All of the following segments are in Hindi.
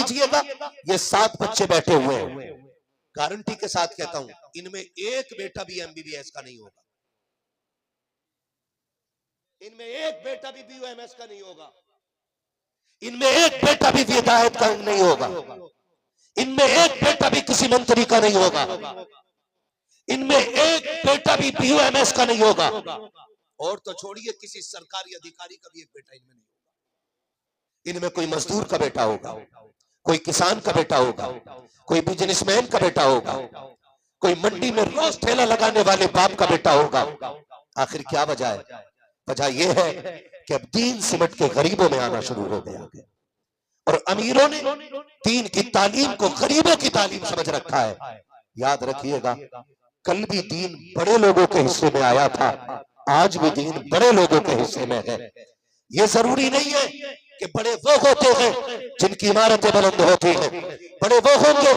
कीजिएगा, ये 7 बच्चे बैठे हुए हैं, गारंटी के साथ कहता हूं, इनमें एक बेटा भी एमबीबीएस का नहीं होगा, इनमें एक बेटा भी बीओएमएस का नहीं होगा, इनमें एक बेटा भी विधायक का नहीं होगा, इनमें एक बेटा भी किसी मंत्री का नहीं होगा, इनमें एक बेटा भी बीओएमएस का नहीं होगा, और तो छोड़िए किसी सरकारी अधिकारी का भी एक बेटा इनमें नहीं होगा। इनमें कोई मजदूर का बेटा होगा, कोई किसान का बेटा होगा, कोई बिजनेसमैन का बेटा होगा, कोई मंडी में रोज ठेला लगाने वाले बाप का बेटा होगा। आखिर क्या वजह है? वजह यह है कि अब दीन सिमट के गरीबों में आना शुरू हो गया है, और अमीरों ने दीन की तालीम को गरीबों की तालीम समझ रखा है। याद रखिएगा, कल भी दीन बड़े लोगों के हिस्से में आया था, आज भी दीन बड़े लोगों के हिस्से में है। ये जरूरी नहीं है कि बड़े वो होते हैं जिनकी इमारतें बुलंद होती हैं, बड़े वो होंगे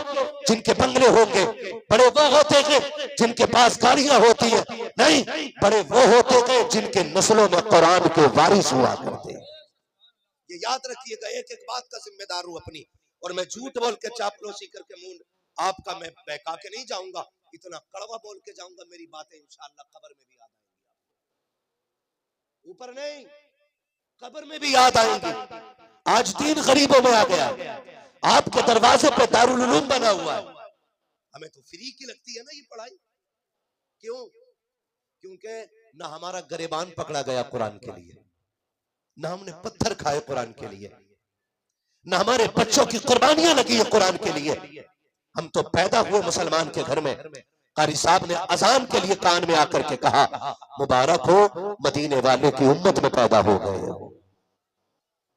जिनके बंगले होंगे, बड़े वो होते हैं जिनके पास गाड़ियां होती है, नहीं, बड़े वो होते हैं जिनके नस्लों में कुरान के वारिस हुआ करते हैं। ये याद रखिएगा, एक एक बात का जिम्मेदार हूं अपनी, और मैं झूठ बोल के चापलूसी करके मुंह आपका मैं बहका के नहीं जाऊंगा, इतना कड़वा बोल के जाऊंगा, मेरी बातें इंशाअल्लाह कब्र में भी याद आएंगी, ऊपर नहीं कब्र में भी याद आएंगी। आज दीन गरीबों में आ गया, आपके दरवाजे पे दारुल उलूम बना हुआ है, हमें तो फ्री की लगती है ना ये पढ़ाई, क्यों? क्योंकि ना हमारा गरेबान पकड़ा गया कुरान के लिए, ना हमने पत्थर खाए कुरान के लिए, ना हमारे बच्चों की कुर्बानियां लगी है कुरान के लिए। हम तो पैदा हुए मुसलमान के घर में, कारी साहब ने अजान के लिए कान में आकर के कहा, मुबारक हो मदीने वाले की उम्मत में पैदा हो गए हो।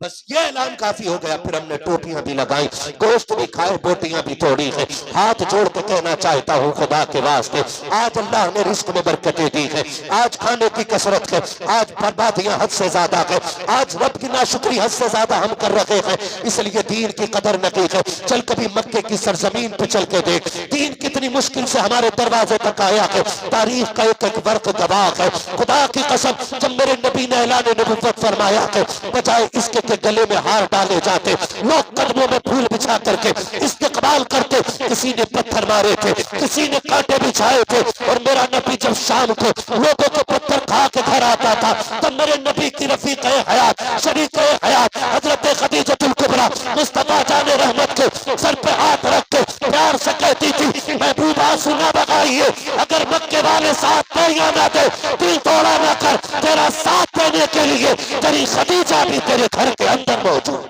बस ये ऐलान काफी हो गया। फिर हमने टोपियां भी लगाई, गोश्त भी खाए, बोटियां भी तोड़ी है। हाथ जोड़ के कहना चाहता हूँ खुदा के वास्ते, आज अल्लाह ने रिस्क में बरकतें दी है, आज खाने की कसरत है, आज बर्बादियां हद से ज्यादा है, आज रब की नाशुक्री हद से ज्यादा हम कर रहे हैं, इसलिए दीन की कदर न की है। चल कभी मक्के की सरजमीन पे चल के देख, दीन कितनी मुश्किल से हमारे दरवाजे तक आया है, तारीख का एक एक वर्क गवाह है। खुदा की कसम, जब मेरे नबी ने ऐलान नबुव्वत फरमाया है, बजाय इसके के गले में हार डाले जाते, लोग कदमों में फूल बिछा करके इस्तेकबाल करते, किसी ने पत्थर मारे थे, किसी ने कांटे बिछाए थे, और मेरा नबी जब शाम को लोगों को पत्थर खा के घर आता था, तब मेरे नबी की रफीक हयात, शरीक हयात हजरत खदीजतुल कुबरा मुस्तफा जाने रहमत के सर पे हाथ रख के प्यार से कहती थी, महबूबा सुना बगाइए, अगर मक्के वाले साथ पैया ना दे, दिल तोड़ा ना कर, तेरा साथ देने के लिए तेरी खदीजा भी तेरे घर के अंदर मौजूद।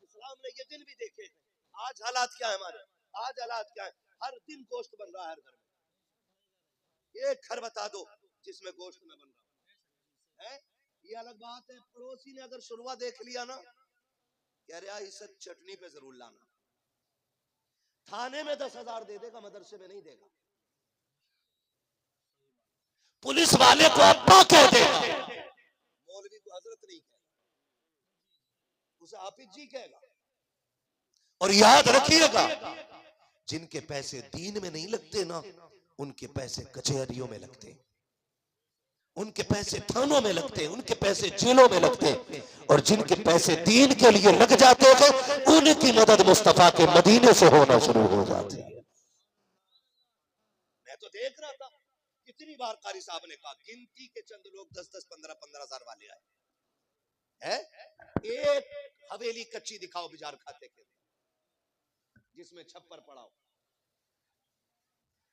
इस्लाम ने ये दिन भी देखे। आज हालात क्या है हमारे, आज हालात क्या है? हर दिन गोश्त बन रहा है हर घर में। एक घर बता दो जिसमें गोश्त में बन रहा है? ये अलग बात है, पड़ोसी ने अगर शुरुआत देख लिया ना, कह रहा इसे चटनी पे जरूर लाना, थाने में 10,000 दे देगा, मदरसे में नहीं देगा, पुलिस वाले को अब्बा कह देगा, मौलवी को हजरत नहीं कहेगा, उसे हाफिज जी कहेगा। और याद रखिएगा, जिनके पैसे दीन में नहीं लगते ना, उनके पैसे कचहरियों में लगते, उनके पैसे थानों में लगते, उनके पैसे जेलों में लगते, और जिनके पैसे दीन के लिए लग जाते थे, उनकी मदद मुस्तफा के मदीने से होना शुरू हो जाती है। मैं तो देख रहा था, कितनी बार कारी साहब ने कहा, गिनती के चंद लोग 10-10, 15-15 हजार वाले आए हैं, एक हवेली कच्ची दिखाओ बिजार खाते के, जिसमें छप्पर पड़ा हो।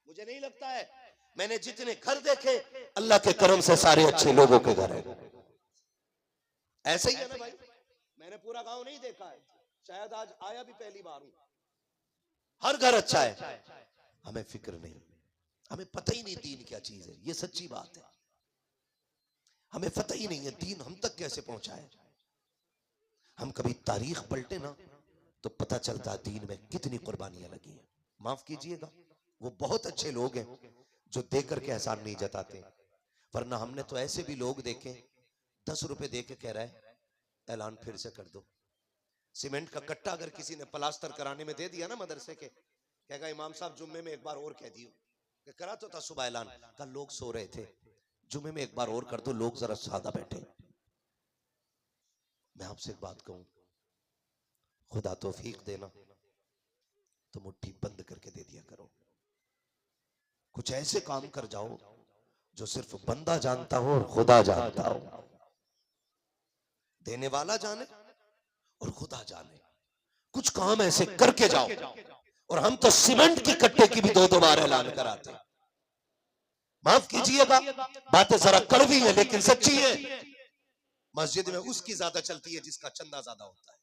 मुझे नहीं लगता है, मैंने जितने घर देखे, अल्लाह के करम से सारे अच्छे लोगों के घर है। ऐसे ही है ना भाई, मैंने पूरा गांव नहीं देखा है, शायद आज आया भी पहली बार हूं। हर घर अच्छा है, हमें फिक्र नहीं, हमें पता ही नहीं दीन क्या चीज है, ये सच्ची बात है। हमें पता ही नहीं है दीन हम तक कैसे पहुंचा है। हम कभी तारीख पलटे ना, तो पता चलता दीन में कितनी कुर्बानियां लगी हैं। माफ कीजिएगा, वो बहुत अच्छे लोग हैं जो देकर के एहसान नहीं जताते, वरना हमने तो ऐसे भी लोग देखे 10 रुपए दे के कह रहा है ऐलान फिर से कर दो। सीमेंट का कट्टा अगर किसी ने प्लास्टर कराने में दे दिया ना मदरसे के, कहेगा इमाम साहब जुम्मे में एक बार और कह दियो, कि करा तो था सुबह ऐलान, कल लोग सो रहे थे, जुम्मे में एक बार और कर दो, लोग जरा सादा बैठे। मैं आपसे एक बात कहूं, खुदा तौफीक देना तो मुट्ठी बंद करके दे दिया करो। कुछ ऐसे काम कर जाओ जो सिर्फ बंदा जानता हो और खुदा जानता हो। देने वाला जाने और खुदा जाने। कुछ काम ऐसे करके जाओ। और हम तो सीमेंट की कट्टे की भी दो दो बार ऐलान कराते। माफ कीजिएगा, बातें जरा कड़वी है लेकिन सच्ची है। मस्जिद में उसकी ज्यादा चलती है जिसका चंदा ज्यादा होता है।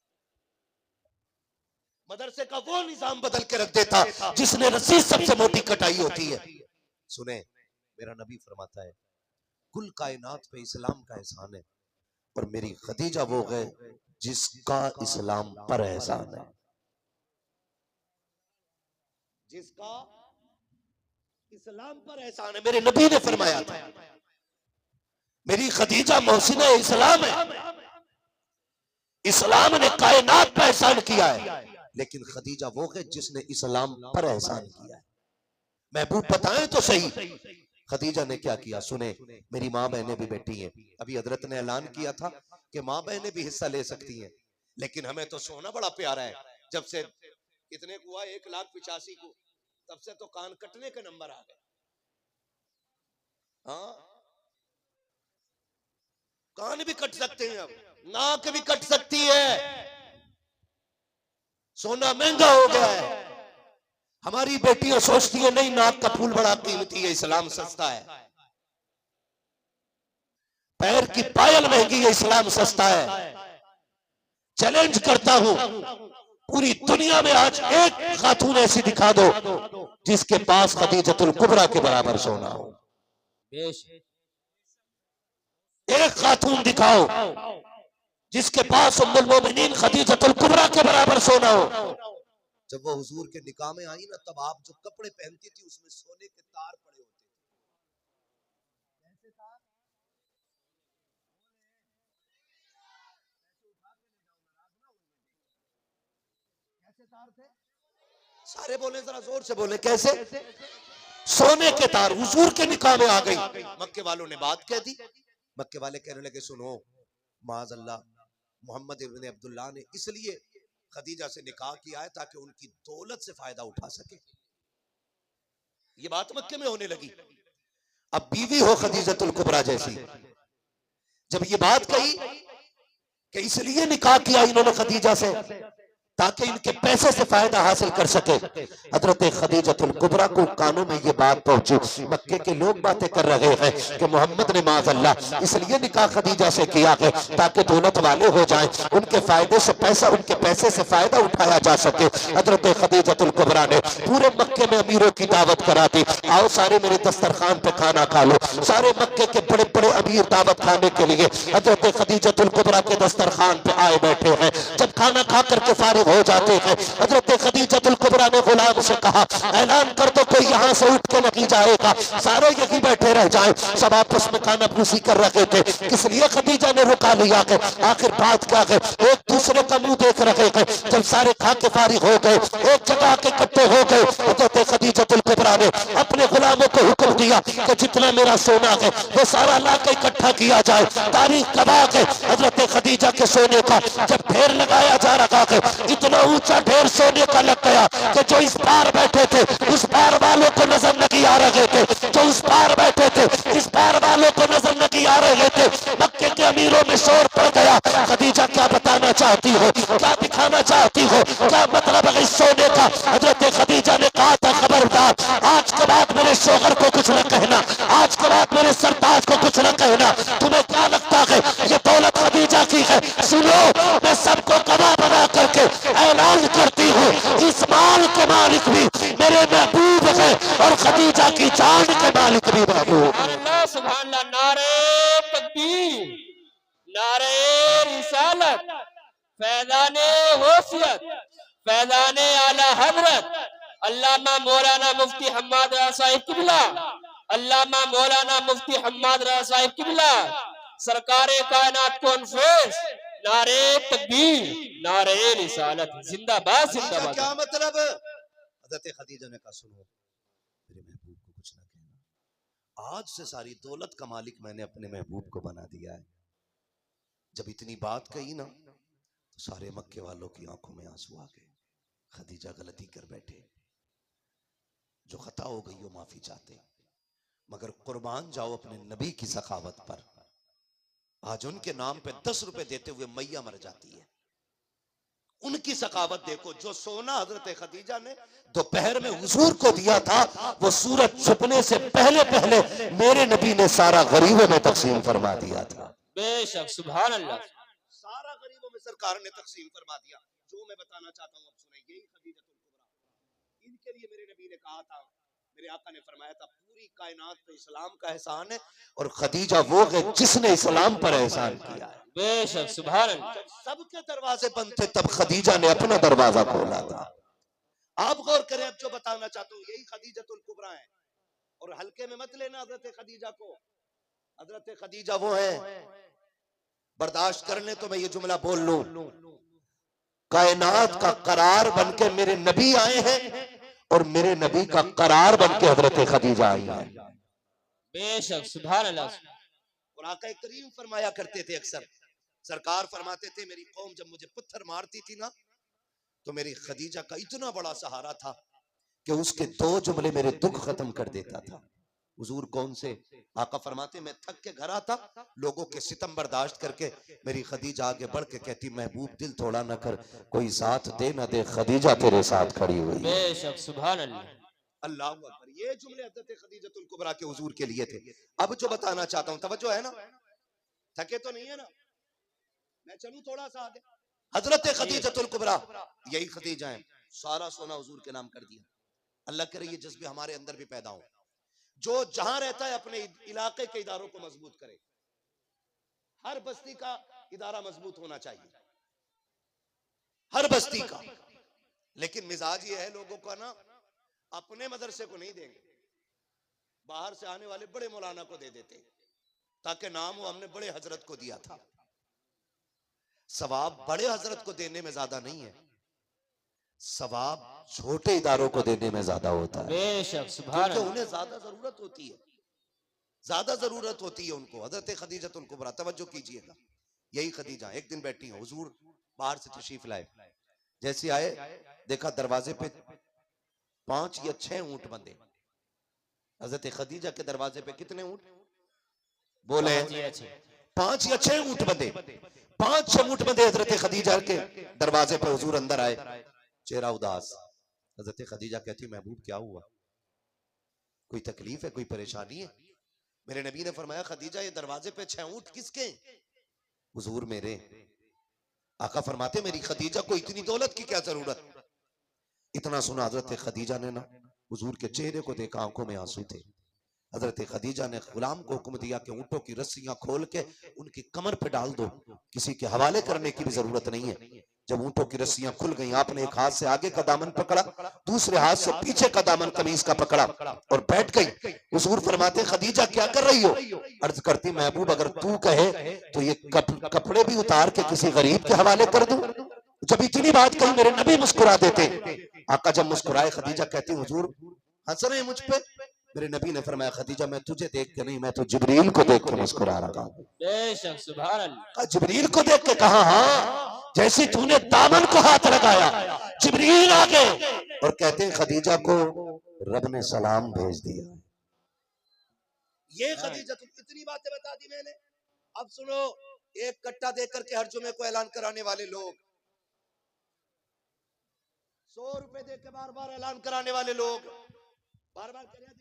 मदरसे का वो निजाम बदल के रख देता जिसने रसीद सबसे मोटी कटाई होती है। सुने, मेरा नबी फरमाता है कुल कायनात पे इस्लाम का एहसान है और मेरी खदीजा वो है जिसका इस्लाम पर एहसान है। जिसका इस्लाम पर एहसान है, मेरे नबी ने फरमाया था। मेरी खदीजा मोहसिना इस्लाम है। इस्लाम ने कायनात पर एहसान किया है, लेकिन खदीजा वो है जिसने इस्लाम पर एहसान किया है। महबूब बताएं तो सही, खदीजा ने क्या किया? सुने, मेरी माँ बहनें भी बैठी हैं। अभी हजरत ने ऐलान किया था कि माँ बहनें भी हिस्सा ले सकती हैं, लेकिन हमें तो सोना बड़ा प्यारा है। जब से कितने को हुआ 1,85,000 को, तब से तो कान कटने के नंबर आ गए। हाँ, कान भी कट सकते हैं, अब नाक भी कट सकती है। सोना महंगा हो गया है। हमारी बेटियां सोचती है नहीं, नाक का फूल बड़ा कीमती है, इस्लाम सस्ता है। पैर की पायल महंगी है, इस्लाम सस्ता है। चैलेंज करता हूं, पूरी दुनिया में आज एक खातून ऐसी दिखा दो जिसके पास खदीजतुल कुबरा के बराबर सोना हो। एक खातून दिखाओ जिसके पास उम्मुल मोमिनीन खदीजतुल कुबरा के बराबर सोना हो। जब वो हुजूर के निकाह में आई ना, तब आप जो कपड़े पहनती थी उसमें सोने के तार पड़े होते थे। कैसे तार? कैसे तार थे? सारे बोले, जरा जोर से बोले, कैसे? सोने के तार। हुजूर के निकाह में आ गई। मक्के वालों ने बात कह दी। मक्के वाले कहने लगे सुनो, माज़अल्लाह मोहम्मद इब्न अब्दुल्लाह ने इसलिए खदीजा से निकाह किया है ताकि उनकी दौलत से फायदा उठा सके। ये बात मक्के में होने लगी। अब बीवी हो खदीजतुल कुबरा जैसी, जब ये बात कही कि इसलिए निकाह किया इन्होंने खदीजा से ताकि इनके पैसे से फायदा हासिल कर सके, हजरत खदीजतुल कुबरा को कानों में ये बात पहुंची। मक्के के लोग बातें कर रहे हैं कि मोहम्मद ने माज़अल्लाह इसलिए निकाह खदीजा से किया है ताकि दौलत वाले हो जाएं, उनके फायदे से पैसा, उनके पैसे से फायदा उठाया जा सके। हजरत खदीजतुल कुबरा ने पूरे मक्के में अमीरों की दावत करा दी, आओ सारे मेरे दस्तरखान पे खाना खा लो। सारे मक्के के बड़े बड़े अमीर दावत खाने के लिए हजरत खदीजतुल कुबरा के दस्तरखान पे आए बैठे हैं। जब खाना खा करके फारिग हो जाते हैं, हजरत खदीजतुल कुबरा ने गुलाम से कहा ऐलान कर दो कोई यहाँ से उठ के नहीं जाएगा, सारे यहीं बैठे रह जाएं। सब आपस में खाना पूसी कर रहे थे, किस लिए खदीजा ने रुका लिया है? आखिर बात क्या है? एक दूसरे का मुंह देख रहे हैं। जब सारे खा के फारिग हो गए, एक जगह के इकट्ठे हो गए, हजरत खदीजतुल कुबरा ने अपने गुलामों को हुक्म दिया कि जितना मेरा सोना है वो सारा ला के इकट्ठा किया जाए। तारीख कबा के हजरत खदीजा के सोने का जब ढेर लगाया जा रहा है, इतना ऊंचा ढेर सोने का लग गया कि जो इस पार बैठे थे उस पार वालों को नजर नहीं आ रहे थे, जो उस पार बैठे थे इस पार वालों को नजर नहीं आ रहे थे। मक्के के अमीरों में शोर पड़ गया, खदीजा क्या बताना चाहती हो, क्या दिखाना चाहती हो, क्या मतलब है इस सोने का? हजरत खदीजा ने कहा था खबरदार, आज के बाद मेरे शोहर को कुछ न कहना, आज के बाद मेरे सरताज को कुछ न कहना। तुम्हें क्या लगता है ये दौलत खदीजा की है? सुनो, मैं सबको गवाह बना करके ऐलान करती हूँ इस माल के मालिक भी मेरे महबूब है और खदीजा की जान के मालिक भी महबूब। अल्लाह सुभान अल्लाह, नारे तकबीर, नारे रिसालत, फैज़ाने होशियत, फैज़ाने आला हजरत अल्लामा मौलाना मुफ्ती हम्माद रज़ा साहिब किबला, अल्लामा मौलाना मुफ्ती हम्माद रज़ा साहिब किबला, सरकारे कायनात कॉन्फ्रेंस, नारे तकबीर, नारे रिसालत, जिंदाबाद जिंदाबाद। क्या मतलब? हजरत खदीजा ने कहा सुनो, मेरे महबूब को कुछ ना कहना, आज से सारी दौलत का मालिक मैंने अपने महबूब को बना दिया है। जब इतनी बात कही ना, तो सारे मक्के वालों की आंखों में आंसू आ गए। खदीजा गलती कर बैठे, जो खता हो गई वो माफी चाहते, मगर कुर्बान जाओ अपने नबी की सखावत पर। आज उनके नाम पे 10 रुपए देते हुए मैया मर जाती है। उनकी सखावत देखो, जो सोना हजरत खदीजा ने दोपहर में हुजूर को दिया था, वो सूरज छुपने से पहले पहले मेरे नबी ने सारा गरीबों में तकसीम फरमा दिया था। बेशक, सुभान अल्लाह। सारा गरीबों में सरकार ने तकसीम फरमा दिया। जो मैं बताना चाहता हूँ अब सुनिए, यही खदीजतुल कुबरा, इनके लिए मेरे नबी ने कहा था, मेरे आका ने फरमाया था, पूरी कायनात पे इस्लाम का एहसान है और खदीजा वो है जिसने इस्लाम पर एहसान किया है। बेशक, सुभान अल्लाह। सबके दरवाजे बंद थे, तब खदीजा ने अपना दरवाजा खोला था। आप गौर करें, अब जो बताना चाहता हूँ यही खदीजतुल कुबरा है, और हल्के में मत लेना हजरत खदीजा को। हजरत खदीजा वो है, बर्दाश्त कर ले तो मैं ये जुमला बोल लूं, कायनात का करार बनके मेरे नबी आए हैं और मेरे नबी का करार बनके हजरत खदीजा आई है। बेशक, सुभान अल्लाह। और आका करीम फरमाया करते थे, अक्सर सरकार फरमाते थे, मेरी कौम जब मुझे पत्थर मारती थी ना, तो मेरी खदीजा का इतना बड़ा सहारा था कि उसके 2 जुमले मेरे दुख खत्म कर देता था। हुजूर कौन से? आका फरमाते, मैं थक के घर आता, लोगों के सितम बर्दाश्त करके मेरी खदीजा आगे बढ़ के कहती, महबूब दिल थोड़ा न कर, कोई साथ दे न दे, खदीजा तेरे साथ खड़ी हुई। बेशक, सुभान अल्लाह। अल्लाह अकबर। ये जुमले हज़रत खदीजतुल कुबरा के हुजूर के लिए थे। अब जो बताना चाहता हूं, तवज्जो है ना, थके तो नहीं है ना, मैं चलूं थोड़ा सा आगे। हजरत खदीजतुल कुबरा यही खदीजा है, सारा सोना हुजूर के नाम कर दिया। अल्लाह करे ये जज्बे हमारे अंदर भी पैदा हो, जो जहां रहता है अपने इलाके के इदारों को मजबूत करे। हर बस्ती का इदारा मजबूत होना चाहिए, हर बस्ती का। लेकिन मिजाज ये है लोगों का ना, अपने मदरसे को नहीं देंगे, बाहर से आने वाले बड़े मौलाना को दे देते, ताकि नाम हो हमने बड़े हजरत को दिया था। सवाब बड़े हजरत को देने में ज्यादा नहीं है, सवाब छोटे इदारों को देने में ज्यादा होता है। बेशक, सुभान अल्लाह। उन्हें ज्यादा जरूरत होती है, ज्यादा जरूरत होती है उनको। हजरत खदीजतुल कुबरा, तवज्जो कीजिएगा, यही खदीजा एक दिन बैठी है, हुजूर बाहर से तशरीफ लाए, जैसे आए देखा दरवाजे पे 5 या 6 ऊंट बंधे। हजरत खदीजा के दरवाजे पे कितने ऊंट? बोले 5 या 6 ऊंट बंधे। 5-6 ऊंट बंधे हजरत खदीजा के दरवाजे पे। हुजूर अंदर आए, चेहरा उदास। हजरत खदीजा कहती, महबूब क्या हुआ, कोई तकलीफ है, कोई परेशानी है? मेरे नबी ने फरमाया, खदीजा ये दरवाजे पे 6 ऊंट किसके? हुजूर मेरे। आका फरमाते, मेरी खदीजा को इतनी दौलत की क्या जरूरत? इतना सुना हजरत खदीजा ने ना हुजूर के चेहरे को देखा, आंखों में आंसू थे। हजरत खदीजा ने गुलाम को हुक्म दिया कि ऊंटों की रस्सियां खोल के उनकी कमर पे डाल दो, किसी के हवाले करने की भी जरूरत नहीं है। जब ऊंटों की रस्सियां खुल गईं, आपने एक हाथ से आगे का दामन पकड़ा, दूसरे हाथ से पीछे का दामन कमीज का पकड़ा और बैठ गई। हुजूर फरमाते, खदीजा क्या कर रही हो? अर्ज करती, महबूब अगर तू कहे तो ये कपड़े भी उतार के किसी गरीब के हवाले कर दूं। जब इतनी बात कही मेरे नबी मुस्कुरा देते। आका जब मुस्कुराए, खदीजा कहती, हुजूर हंस रहे हैं मुझ पे? मेरे नबी ने फरमाया, खदीजा मैं तुझे देख के नहीं, मैं तो जिब्रील को देख के मुस्कुरा रहा हूं। बेशक, सुभान अल्लाह। जिब्रील को देख के कहा, हाँ, जैसे तूने दामन को हाथ लगाया, जिब्रील आ गए और कहते हैं, खदीजा को रब ने सलाम भेज दिया। ये खदीजा, तुम कितनी बातें बता दी मैंने। अब सुनो, एक कट्टा देकर के हर जुमे को ऐलान कराने वाले लोग, 100 रुपए दे के बार बार ऐलान कराने वाले लोग, बार बार कह रहे हैं,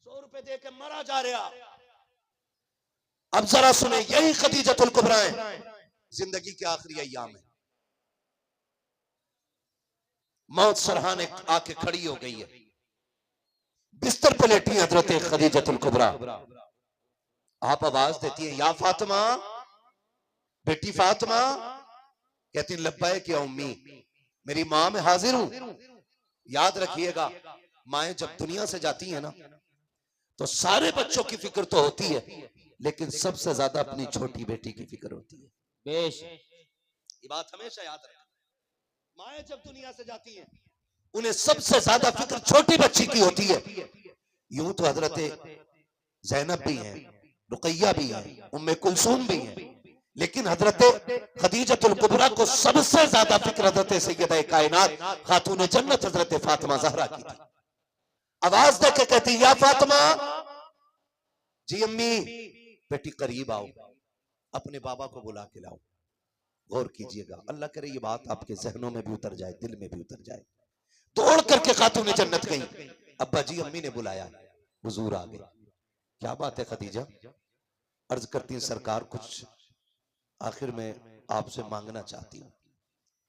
100 रुपए दे के मरा जा रहा। अब जरा सुने, यही खदीजतुल कुबरा है, जिंदगी के आखिरी अय्याम है, मौत सरहाने आके खड़ी हो गई है, बिस्तर पे लेटी है हजरत खदीजतुल कुबरा। आप आवाज देती है, या फातिमा, बेटी फातिमा। कहती, लब्बैक या उम्मी, मेरी मां में हाजिर हूं। याद रखिएगा, माएं जब दुनिया से जाती है ना, तो सारे बच्चों की फिक्र तो होती है, लेकिन सबसे ज्यादा अपनी छोटी बेटी की फिक्र होती है। ये बात हमेशा याद रखना, माएं जब दुनिया से जाती हैं, उन्हें सबसे ज्यादा फिक्र छोटी बच्ची की होती है। यूं तो हजरत ज़ैनब भी हैं, रुकैया भी है, उम्मे कुलसूम भी है, लेकिन हजरत खदीजतुल कुबरा को सबसे ज्यादा फिक्र हजरत सैयदा कायनात खातून जन्नत हजरत फातिमा ज़हरा की थी। आवाज देके कहती, या फातिमा, जी अम्मी, बेटी करीब आओ, अपने बाबा को बुला के लाओ। गौर कीजिएगा, अल्लाह करे ये बात आपके जहनों में भी उतर जाए, दिल में भी उतर जाए। दौड़ करके खातून जन्नत गई, अब्बा जी अम्मी ने बुलाया, हुजूर आ गए। क्या बात है खदीजा? अर्ज करती हैं, सरकार कुछ आखिर में आपसे मांगना चाहती हूँ।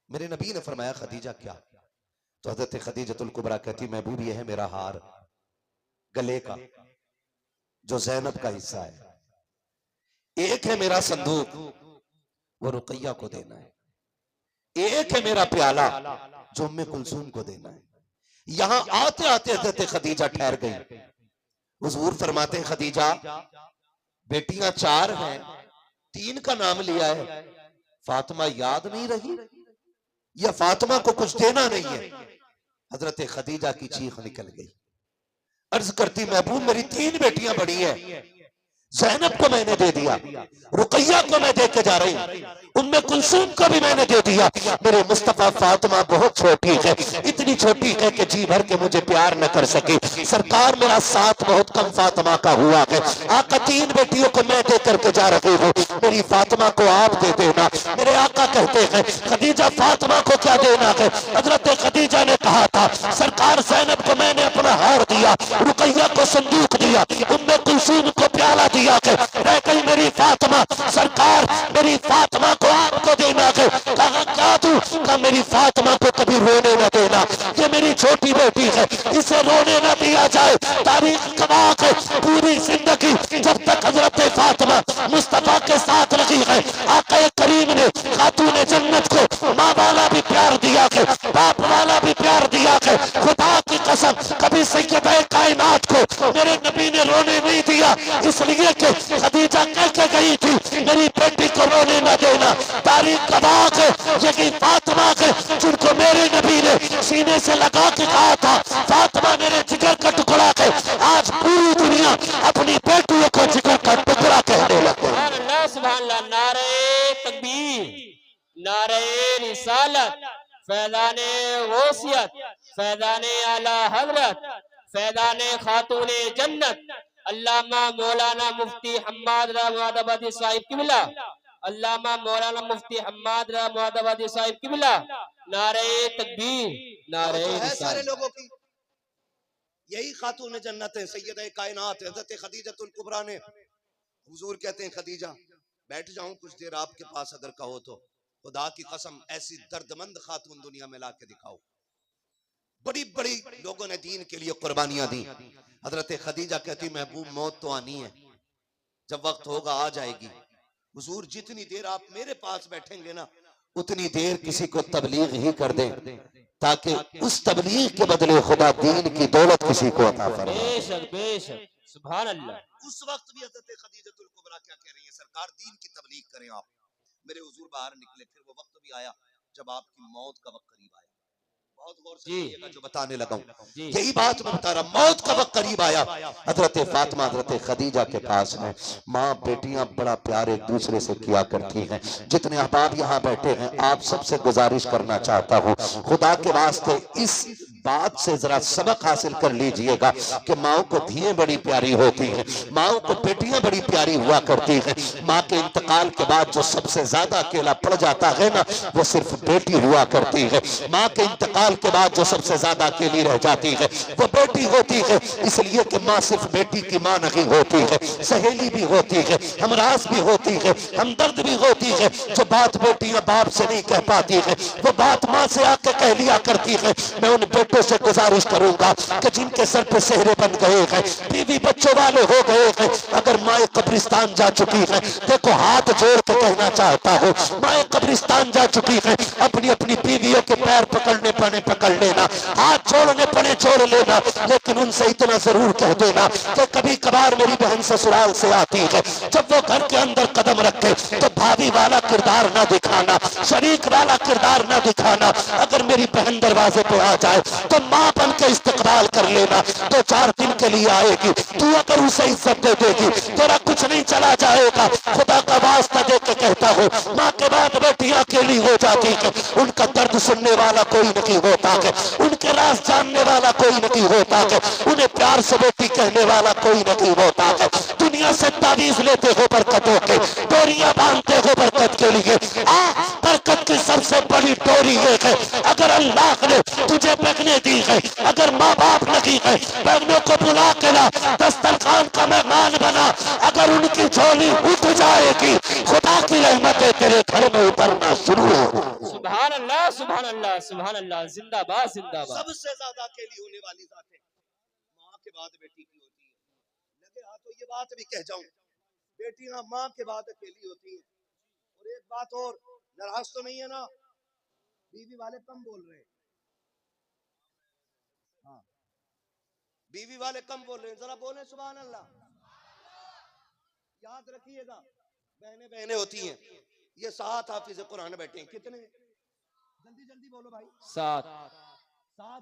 मेरे नबी ने फरमाया, खदीजा क्या? तो हजरत खदीजतुल कुबरा कहती, महबूब ये है मेरा हार गले का जो ज़ैनब का हिस्सा है, एक है मेरा संदूक वो रुकैया को देना है, एक है मेरा प्याला जो उम्मे कुलसूम को देना है। यहां आते आते हजरत खदीजा ठहर गई। हुजूर फरमाते हैं, खदीजा बेटियां 4 हैं, 3 का नाम लिया है, फातिमा याद नहीं रही या फातिमा को कुछ देना नहीं है? हजरत खदीजा की चीख निकल गई, अर्ज करती, महबूब मेरी 3 बेटियां बड़ी हैं, ज़ैनब को मैंने दे दिया, रुकैया को मैं दे के जा रही हूँ, उम्मे कुलसूम को भी मैंने दे दिया, मेरे मुस्तफा फातिमा बहुत छोटी है, इतनी छोटी है कि जी भर के मुझे प्यार न कर सके। सरकार मेरा साथ बहुत कम फातिमा का हुआ है, आका 3 बेटियों को मैं दे करके जा रही हूँ, मेरी फातिमा को आप दे देना। मेरे आका कहते हैं, खदीजा फातिमा को क्या देना है? हजरत खदीजा ने कहा था, सरकार ज़ैनब को मैंने अपना हार दिया, रुकैया को संदूक दिया, उम्मे कुलसूम को प्याला दिया है, रह गई मेरी फातिमा, सरकार मेरी फातिमा को आपको देना है। कहा क्या तू? कहा मेरी फातिमा को कभी रोने न देना, ये मेरी छोटी बेटी है, इसे रोने न दिया जाए। तारीख गवाह है, पूरी जिंदगी जब तक हजरत फातिमा मुस्तफा के साथ रही है, आका करीम ने खातून जन्नत को माँ वाला भी प्यार दिया है, बाप वाला भी प्यार दिया है। खुदा की कसम कभी सैयदा कायनात को मेरे नबी ने रोने नहीं दिया, इसलिए कि खदीजा कह के गई थी, मेरी बेटी को रोने न देना। तारीख गवाह है, यही फातिमा है जिनको मेरे नबी ने सीने से लगा के कहा था, फातिमा मेरे जिगर का टुकड़ा है। आज पूरी दुनिया अपनी बेटियों को जिगर का टुकड़ा कहने लगे। सुभान अल्लाह, नारे तकबीर, नारे रिसालत, फैज़ाने गौसियत, फैज़ाने आला हज़रत, फैज़ाने खातूने जन्नत, अल्लामा मौलाना मुफ्ती हम्माद रज़ा मुहद्दबादी साहिब किबला, अल्लामा मौलाना मुफ्ती हम्माद रज़ा मुहद्दबादी साहिब किबला। नारे तकबीर, नारे है सारे रिसालत। लोगों की यही खातून जन्नत है, सैयदा कायनात हजरत खदीजतुल कुबरा ने। हुजूर कहते हैं, खदीजा बैठ जाऊं कुछ देर आपके पास, अगर कहो तो। खुदा की कसम ऐसी दर्दमंद खातून दुनिया में ला के दिखाओ। बड़ी बड़ी लोगों ने दीन के लिए कुर्बानियां दी। हजरत खदीजा कहती, महबूब मौत तो आनी है, जब वक्त होगा आ जाएगी। हुजूर जितनी देर आप मेरे पास बैठेंगे ना, उतनी देर किसी को तबलीग ही कर दें, ताकि उस तबलीग के बदले खुदा दीन की दौलत किसी को अता फरमाए। बेशक बेशक, सुभान अल्लाह। उस वक्त भी हजरत खदीजतुल कुबरा क्या कह रही है, सरकार दीन की तबलीग करें आप। मेरे हुजूर बाहर निकले, फिर वो वक्त भी आया जब आपकी मौत का वक्त करीब आया। बहुत गौर से सुनिएगा जो बताने लगा हूं, यही बात मैं बता रहा। मौत का वक्त करीब आया, हजरत फातिमा हजरत खदीजा के पास में, माँ बेटियां बड़ा प्यार एक दूसरे से किया करती हैं। जितने अहबाब यहाँ बैठे हैं, आप सबसे गुजारिश करना चाहता हूँ, खुदा के वास्ते इस बात से जरा सबक हासिल कर लीजिएगा कि माओ को धियां बड़ी प्यारी होती हैं, माओ को बेटियां बड़ी प्यारी हुआ करती हैं। माँ के इंतकाल के बाद जो सबसे ज्यादा अकेला पड़ जाता है ना, वो सिर्फ बेटी हुआ करती है। माँ के इंतकाल के बाद जो सबसे ज्यादा अकेली रह जाती है वो बेटी होती है, इसलिए कि माँ सिर्फ बेटी की माँ नहीं होती है, सहेली भी होती है, हमराज भी होती है, हमदर्द भी होती है। जो बात बेटियां बाप से नहीं कह पाती है, वो बात माँ से आके कह लिया करती है। मैं उन बेटों से गुजारिश करूंगा कि जिनके सर पे सेहरे बन गए हैं, बीवी बच्चों वाले हो गए हैं, अगर माए कब्रिस्तान जा चुकी है, देखो हाथ जोड़ के कहना चाहता हूँ, माए कब्रिस्तान जा चुकी है, अपनी अपनी बीवियों के पैर पकड़ने पड़े पकड़ लेना, हाथ छोड़ने पड़े छोड़ लेना, लेकिन उनसे इतना जरूर कह देना कि कभी कभार मेरी बहन ससुराल से आती है, जब वो घर के अंदर कदम रखे तो भाभी वाला किरदार ना दिखाना, शरीक वाला किरदार ना दिखाना। अगर मेरी बहन दरवाजे पे आ जाए तो माँ बन के इस्तकबाल कर लेना। 2-4 दिन के लिए आएगी, तू अगर उसे इज्जत दे देगी तेरा कुछ नहीं चला जाएगा। खुदा का वास्ता दे के कहता हूँ, माँ के बाद बेटियां अकेली हो जाती है, उनका दर्द सुनने वाला कोई नहीं होता है, उनके राज जानने वाला कोई नहीं होता है, उन्हें प्यार से बेटी कहने वाला कोई नहीं होता है। दुनिया से तावीज लेते हो बरकतों के, डोरियां बांधते हो बरकत के लिए। बरकत की सबसे बड़ी डोरी ये है, अगर अल्लाह ने तुझे बहने दी है, अगर माँ बाप लगी है, बहनों को बुला के ला, दस्तरखान का मेहमान बना। अगर उनकी झोली उठ जाएगी, खुदा की रहमतें तेरे घर में उतरना शुरू हो। सुभान अल्लाह, सुभान अल्लाह, सुभान अल्लाह। जिंदाबाद, जिंदाबाद। सबसे ज्यादा अकेली होने वाली जाते माँ के बाद बेटी की होती है। लगे हाँ तो ये बात भी कह जाऊं, बेटियां माँ के बाद अकेली होती हैं। और एक बात और, नाराज तो नहीं है ना, बीवी वाले कम बोल रहे हैं। हाँ, बीवी वाले कम बोल रहे हैं, जरा बोले सुभान अल्लाह। याद रखिएगा, बहने बहने होती हैं, ये 7 हाफिज कुरान बैठे हैं। कितने? जल्दी जल्दी बोलो भाई। 7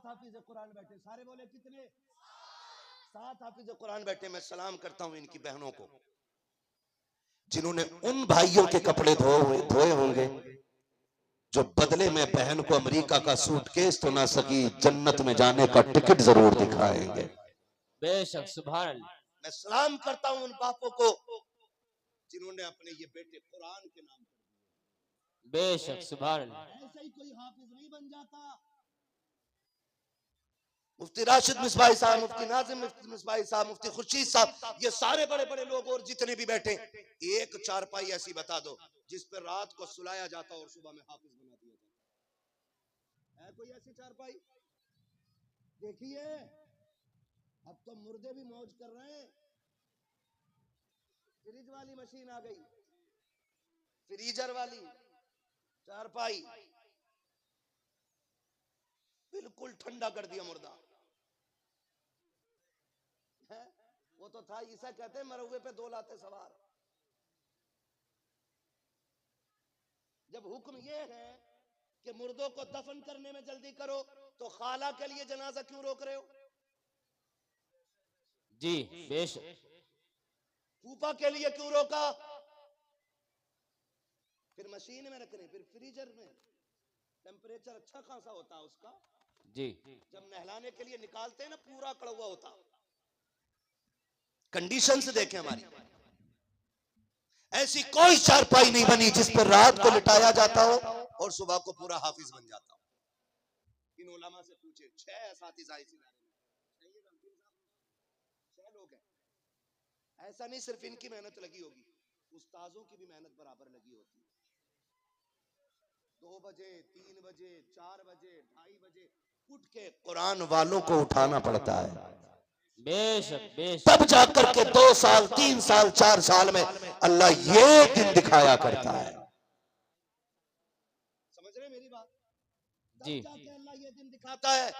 हाफिज कुरान बैठे, सारे बोले कितने? 7 हाफिज कुरान बैठे। मैं सलाम करता हूं इनकी बहनों को, जिन्होंने उन भाइयों के कपड़े धोए होंगे जो बदले में बहन को अमेरिका का सूटकेस तो ना सकी, जन्नत में जाने का टिकट जरूर दिखाएंगे। बेशक, सुभान अल्लाह। मैं सलाम करता हूं उन बापों को जिन्होंने अपने ये बेटे कुरान के नाम कर दिए। बेशक, सुभान अल्लाह। ऐसा ही कोई हाफिज नहीं बन जाता। मुफ्ती राशिद मिसबाही साहब, मुफ्ती नाजिम मिसबाही साहब, मुफ्ती खुर्शीद साहब, ये सारे बड़े बड़े लोग और जितने भी बैठे, एक चारपाई ऐसी बता दो जिस पर रात को सुलाया जाता और सुबह में हाफिज बना दिया जाता है? कोई ऐसी चारपाई? देखिए, अब तो मुर्दे भी मौज कर रहे हैं। फ्रिज वाली मशीन आ गई, फ्रीजर वाली चारपाई, बिल्कुल ठंडा कर दिया मुर्दा है। वो तो था, ईसा कहते हैं मरहुए पे 2 लाते सवार। जब हुक्म ये है कि मुर्दों को दफन करने में जल्दी करो, तो खाला के लिए जनाजा क्यों रोक रहे हो? जी बेशक। फूफा के लिए क्यों रोका? फिर मशीन में रखने, फिर फ्रीजर में टेम्परेचर अच्छा खासा होता है उसका जी। जब नहलाने के लिए निकालते हैं ना, पूरा कड़वा होता। कंडीशन से देखें हमारी, ऐसी कोई चारपाई नहीं बनी जिस पर रात को लिटाया जाता हो और सुबह को पूरा हाफिज बन जाता हो। इन उलमा से पूछे, 6 असातिज़ा इस इदारे में, 6 लोग हैं। ऐसा नहीं सिर्फ इनकी मेहनत लगी होगी, उस्ताजों की भी मेहनत बराबर लगी होती है। 2 बजे, 3 बजे, 4 बजे, 2:30 बजे उठ के कुरान वालों को उठाना पड़ता है। बेशक, बेशक। तब जाकर के 2 साल, 3 साल, 4 साल में अल्लाह ये दिन दिखाया करता है। समझ रहे मेरी बात? जी। तब जाके अल्लाह ये दिन दिखाता है।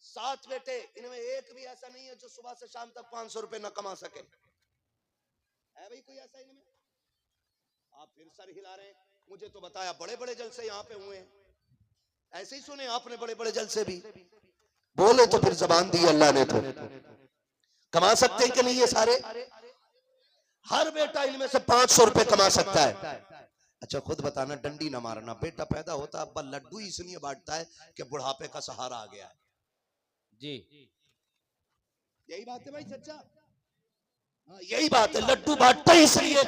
7 बेटे, इनमें एक भी ऐसा नहीं है जो सुबह से शाम तक 500 रुपए न कमा सके। है भाई कोई ऐसा इनमें? आप फिर सर हिला रहे हैं। मुझे तो बताया बड़े बड़े जलसे यहाँ पे हुए हैं, ऐसे ही सुने आपने, बड़े बड़े जलसे भी। बोले तो फिर जबान दी अल्लाह ने, तो कमा सकते हैं कि नहीं ये सारे? हर बेटा इनमें से 500 रुपए कमा सकता है। अच्छा खुद बताना, डंडी ना मारना, बेटा पैदा होता अब्बा लड्डू इसलिए बांटता है कि बुढ़ापे का सहारा आ गया है। जी, यही बात है भाई सच्चा, यही बात है। लड्डू बांटता ही इसलिए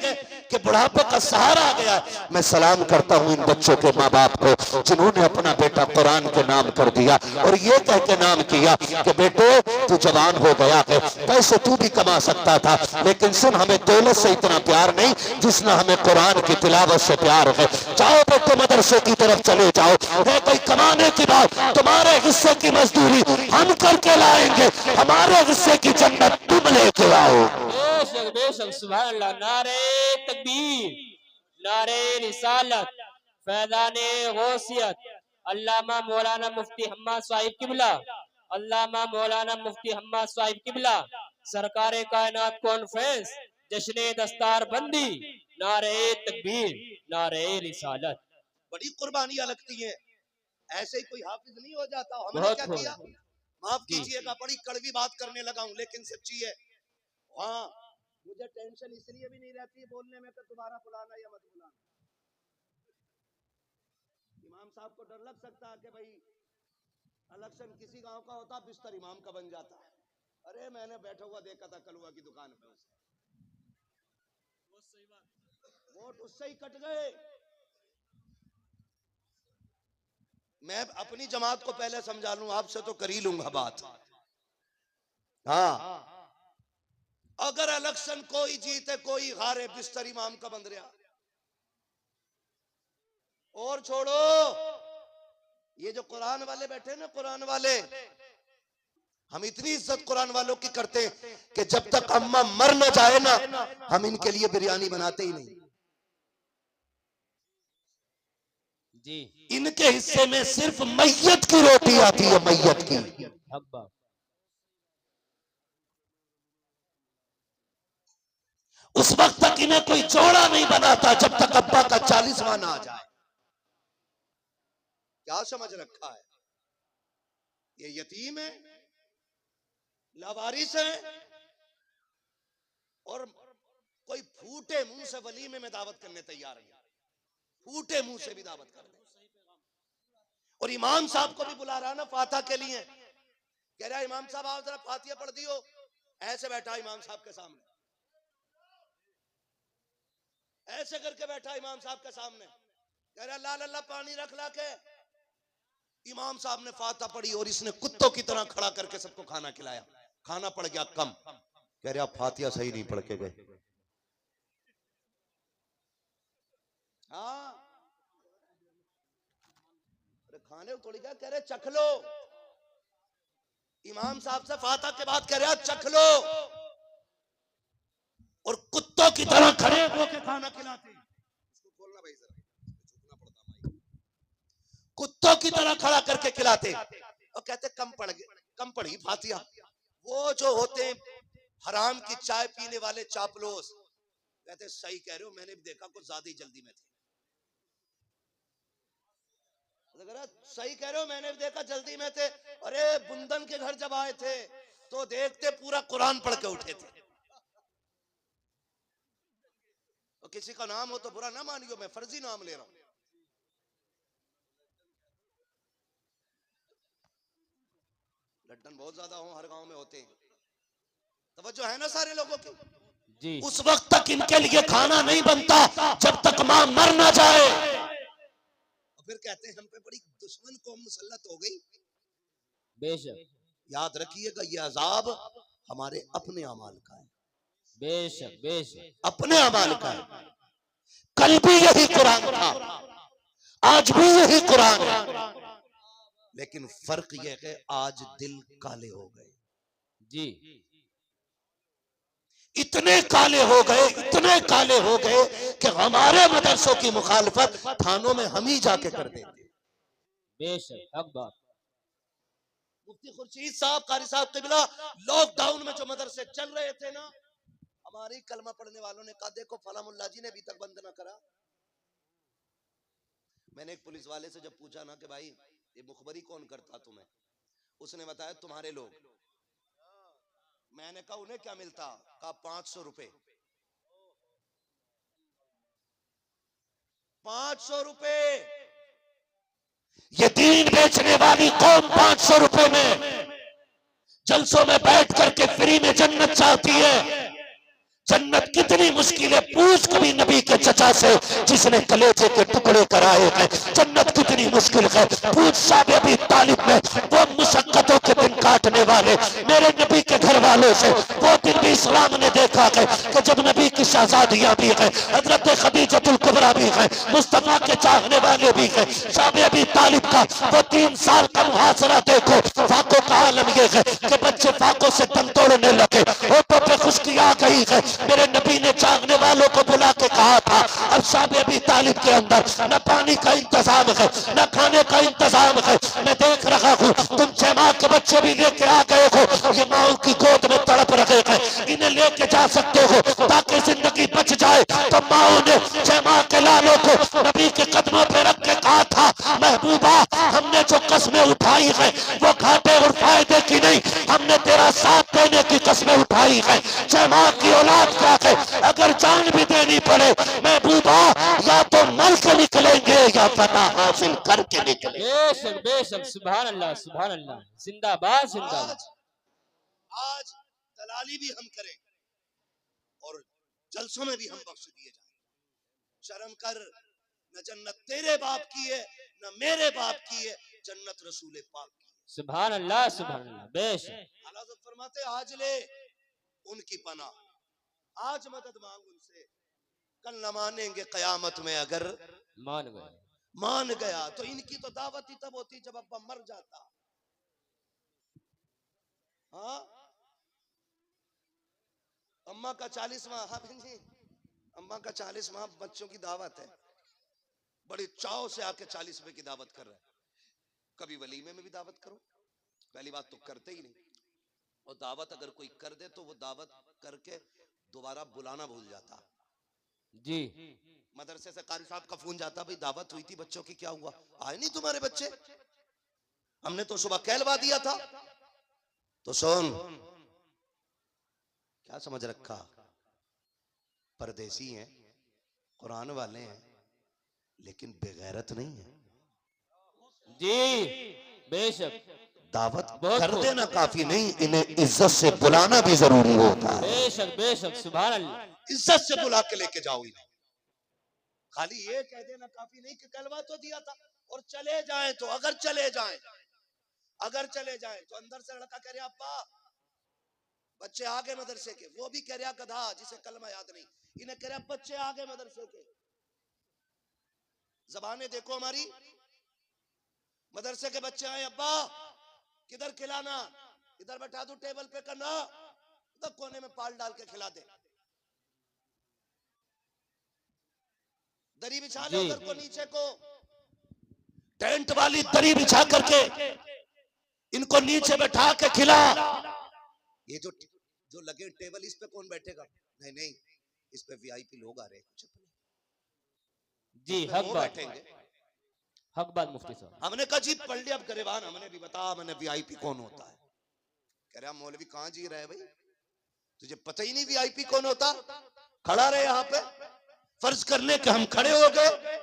कि बुढ़ापे का सहारा आ गया है। मैं सलाम करता हूँ इन बच्चों के माँ बाप को जिन्होंने अपना बेटा कुरान के नाम कर दिया और ये कह के नाम किया कि बेटे तू जवान हो गया है, पैसे तू भी कमा सकता था, लेकिन सुन, हमें दौलत से इतना प्यार नहीं जितना हमें कुरान की तिलावत से प्यार है। जाओ बेटे मदरसे की तरफ चले जाओ, है कोई कमाने की बात, तुम्हारे हिस्से की मजदूरी हम करके लाएंगे, हमारे हिस्से की जन्नत तुम लेके आओ। बेशक, बेशक, सुभान अल्लाह। नारे तकबीर, नारे रिसालत, फैज़ाने गौसियत, अल्लामा मौलाना मुफ्ती हम्माद साहिब किबला, अल्लामा मौलाना मुफ्ती हम्माद साहिब किबला, सरकार कायनात कॉन्फ्रेंस, जश्न दस्तार बंदी, नारे तकबीर, नारे रिसालत। बड़ी कुर्बानियां लगती हैं। ऐसे ही कोई हाफिज नहीं हो जाता। हमने बहुत क्या हो किया, माफ कीजिएगा, बड़ी कड़वी बात करने लगा हूं लेकिन सच्ची है। हाँ, मुझे टेंशन इसलिए भी नहीं रहती बोलने में कि दोबारा बुलाना या मत बुलाना। इमाम साहब को डर लग सकता है कि भाई इलेक्शन किसी गांव का होता, बिस्तर इमाम का बन जाता है। अरे मैंने बैठा हुआ देखा था कलुआ की दुकान पे, वोट उससे ही कट गए। मैं अपनी जमात को पहले समझा लूं, आपसे तो कर ही लूंगा बात। हाँ, अगर इलेक्शन कोई जीते कोई हारे, बिस्तर इमाम का बन रहा। और छोड़ो, ये जो कुरान वाले बैठे ना, कुरान वाले, हम इतनी इज्जत कुरान वालों की करते हैं कि जब तक अम्मा मर न जाए ना, हम इनके लिए बिरयानी बनाते ही नहीं। जी, इनके हिस्से में सिर्फ मैयत की रोटी आती है, मैयत की। अब्बा उस वक्त तक इन्हें कोई जोड़ा नहीं बनाता जब तक अब्बा का 40वां ना आ जाए। क्या समझ रखा है, ये यतीम है, लावारिस है, और कोई फूटे मुंह से वलीमे में दावत करने तैयार है, फूटे मुंह से भी दावत करने। और इमाम साहब को भी बुला रहा ना फातिहा के लिए, कह रहा इमाम साहब आओ जरा फातिहा पढ़ दियो। ऐसे बैठा इमाम साहब के सामने, ऐसे करके बैठा इमाम साहब के सामने, कह रहा ला ला पानी रख ला के। इमाम साहब ने फातिहा पढ़ी और इसने कुत्तों की तरह खड़ा करके सबको खाना खिलाया। खाना पड़ गया कम, कह रहा फातिहा सही नहीं पढ़ के गए। हाँ, अरे खाने थोड़ी क्या, कह रहे चख लो। इमाम साहब से फातिहा के बाद कह रहा चख लो, और कुत्तों की तरह खड़े होकर खाना खिलाते। इसको बोलना भाई जरा, झुकना पड़ता भाई। कुत्तों की तरह खड़ा करके खिलाते और कहते कम पड़ी फातिहा। वो जो होते हराम की चाय पीने वाले चापलोस, कहते सही कह रहे हो, मैंने भी देखा कुछ ज्यादा ही जल्दी में थे। सही कह रहे हो, मैंने भी देखा जल्दी में थे। अरे बुंदन के घर जब आए थे तो देखते पूरा कुरान पढ़ के उठे थे। तो किसी का नाम हो तो बुरा ना मानियो, मैं फर्जी नाम ले रहा हूं। लड्डन बहुत ज्यादा हो, हर गांव में होते हैं, तवज्जो है ना सारे लोगों की जी। उस वक्त तक इनके लिए खाना नहीं बनता जब तक मां मर ना जाए। और फिर कहते हैं हम पे बड़ी दुश्मन कौम मुसल्लत हो गई। बेशक याद रखिएगा, ये अजाब हमारे अपने अमाल का है, बेशक बेशक, अपने अमाल का है। कल भी यही कुरान था, आज भी यही कुरान है, लेकिन फर्क यह है आज दिल काले हो गए। जी, इतने काले हो गए, इतने काले हो गए कि हमारे मदरसों की मुखालफत थानों में हम ही जाके कर देते। बेशक, हक बात। मुफ्ती खुर्शीद साहब, कारी साहब किबला, लॉकडाउन में जो मदरसे चल रहे थे ना, हमारी कलमा पढ़ने वालों ने कहा देखो फला मुल्ला जी ने अभी तक बंद ना करा। मैंने एक पुलिस वाले से जब पूछा ना कि भाई ये मुखबरी कौन करता तुम्हें, उसने बताया तुम्हारे लोग। मैंने कहा उन्हें क्या मिलता, कहा 500 रुपए। 500 रुपए, ये दीन बेचने वाली कौम 500 रुपए में जलसों में बैठ करके फ्री में जन्नत चाहती है। जन्नत कितनी मुश्किल है, पूछ कभी नबी के चचा से जिसने कलेजे के टुकड़े कराए हैं, जन्नत कितनी मुश्किल है। पूछ साहब अभी तालिब में वो मुशक्कतों के दिन काटने वाले मेरे नबी के घर वालों से, वो दिन भी इस्लाम ने देखा है कि जब नबी की शहजादियां भी है, हजरत खदीजतुल कुबरा भी है, मुस्तफा के चाहने वाले भी है। साहब अभी तालिब का वो 3 साल का मुहासरा देखो, फाकों का आलम ये है कि बच्चे फाकों से दम तोड़ने लगे, होठों पे खुश्की आ गई है। मेरे नबी ने चाहने वालों को बुला के कहा था अब साहब अभी तालिब के अंदर न पानी का इंतजाम है, न खाने का इंतजाम है। मैं देख रहा हूँ तुम 6 माह के बच्चे भी लेके आ गए हो, ये माओ की गोद में तड़प रहे हैं, इन्हें लेके जा सकते हो ताकि जिंदगी बच जाए। तो माओ ने 6 माह के लालों को नबी के कदमों पे रख के कहा कहा था महबूबा हमने जो कस्में उठाई है वो घाटे और फायदे की नहीं, हमने तेरा साथ देने की कस्में उठाई है। चाहे माँ की औलाद क्या है, अगर जान भी देनी पड़े महबूबा या तो मर के निकलेंगे या फतह हासिल करके निकलेंगे। बेशक बेशक, सुभान अल्लाह सुभान अल्लाह, जिंदाबाद जिंदाबाद। आज दलाली भी हम करें और जलसों में भी हम बख्श दिए जाए। शर्म कर, न जन्नत तेरे बाप की है न मेरे बाप की है, जन्नत रसूल पाक की। सुभान अल्लाह सुभान अल्लाह। बेशक आला हज़रत फरमाते आज ले उनकी पना, आज मदद मांग उनसे, कल न मानेंगे कयामत में अगर मान गया। तो इनकी तो दावत ही तब होती जब अब्बा मर जाता। हाँ, अम्मा का 40वां, हाँ जी, अम्मा का 40वां बच्चों की दावत है, बड़ी चाव से आके 40वें की दावत कर रहे हैं। कभी वलीमे में भी दावत करो, पहली बात तो करते ही नहीं, और दावत अगर कोई कर दे तो वो दावत करके दोबारा बुलाना भूल जाता जी। मदरसे से कारी साहब का फोन जाता, भाई दावत हुई थी बच्चों की, क्या हुआ, आए नहीं तुम्हारे बच्चे, हमने तो सुबह कहलवा दिया था। तो सुन, क्या समझ रखा, परदेसी हैं, कुरान वाले हैं, लेकिन बेगैरत नहीं है जी। बेशक, दावत कर देना काफी नहीं, इन्हें इज्जत से बुलाना भी जरूरी होता है। बेशक बेशक, सुभान अल्लाह। इज्जत से बुला के लेके जाओ इन्हें, खाली ये कह देना काफी नहीं कि कहलवा तो दिया था और चले जाएं। तो अगर चले जाएं तो अंदर से लड़का कह रहा अब्बा बच्चे आ गए मदरसे के, वो भी कह रहा गधा जिसे कलमा याद नहीं, इन्हें कह रहा बच्चे आ गए मदरसे के। जबाने देखो हमारी, मदरसे के बच्चे आए, अब्बा किधर खिलाना, इधर बैठा दो टेबल पे करना, उधर कोने में पाल डाल के खिला दे, दरी बिछा ले उधर को, नीचे को टेंट वाली दरी बिछा करके इनको नीचे बैठा के खिला। ये जो लगे टेबल, इस पे कौन बैठेगा, नहीं नहीं इस पे वीआईपी लोग आ रहे हैं कुछ अपने जी। हक बात, बैठेंगे। हक बात मुफ्ती साहब। हमने कहा जी पढ़ लिया अब गरेबान, हमने भी बता मैंने वीआईपी कौन होता है। कह रहा मौलवी कहां जी रहा है भाई, तुझे पता ही नहीं वीआईपी कौन होता, खड़ा रहे यहाँ पे, फर्ज करने के हम खड़े हो गए।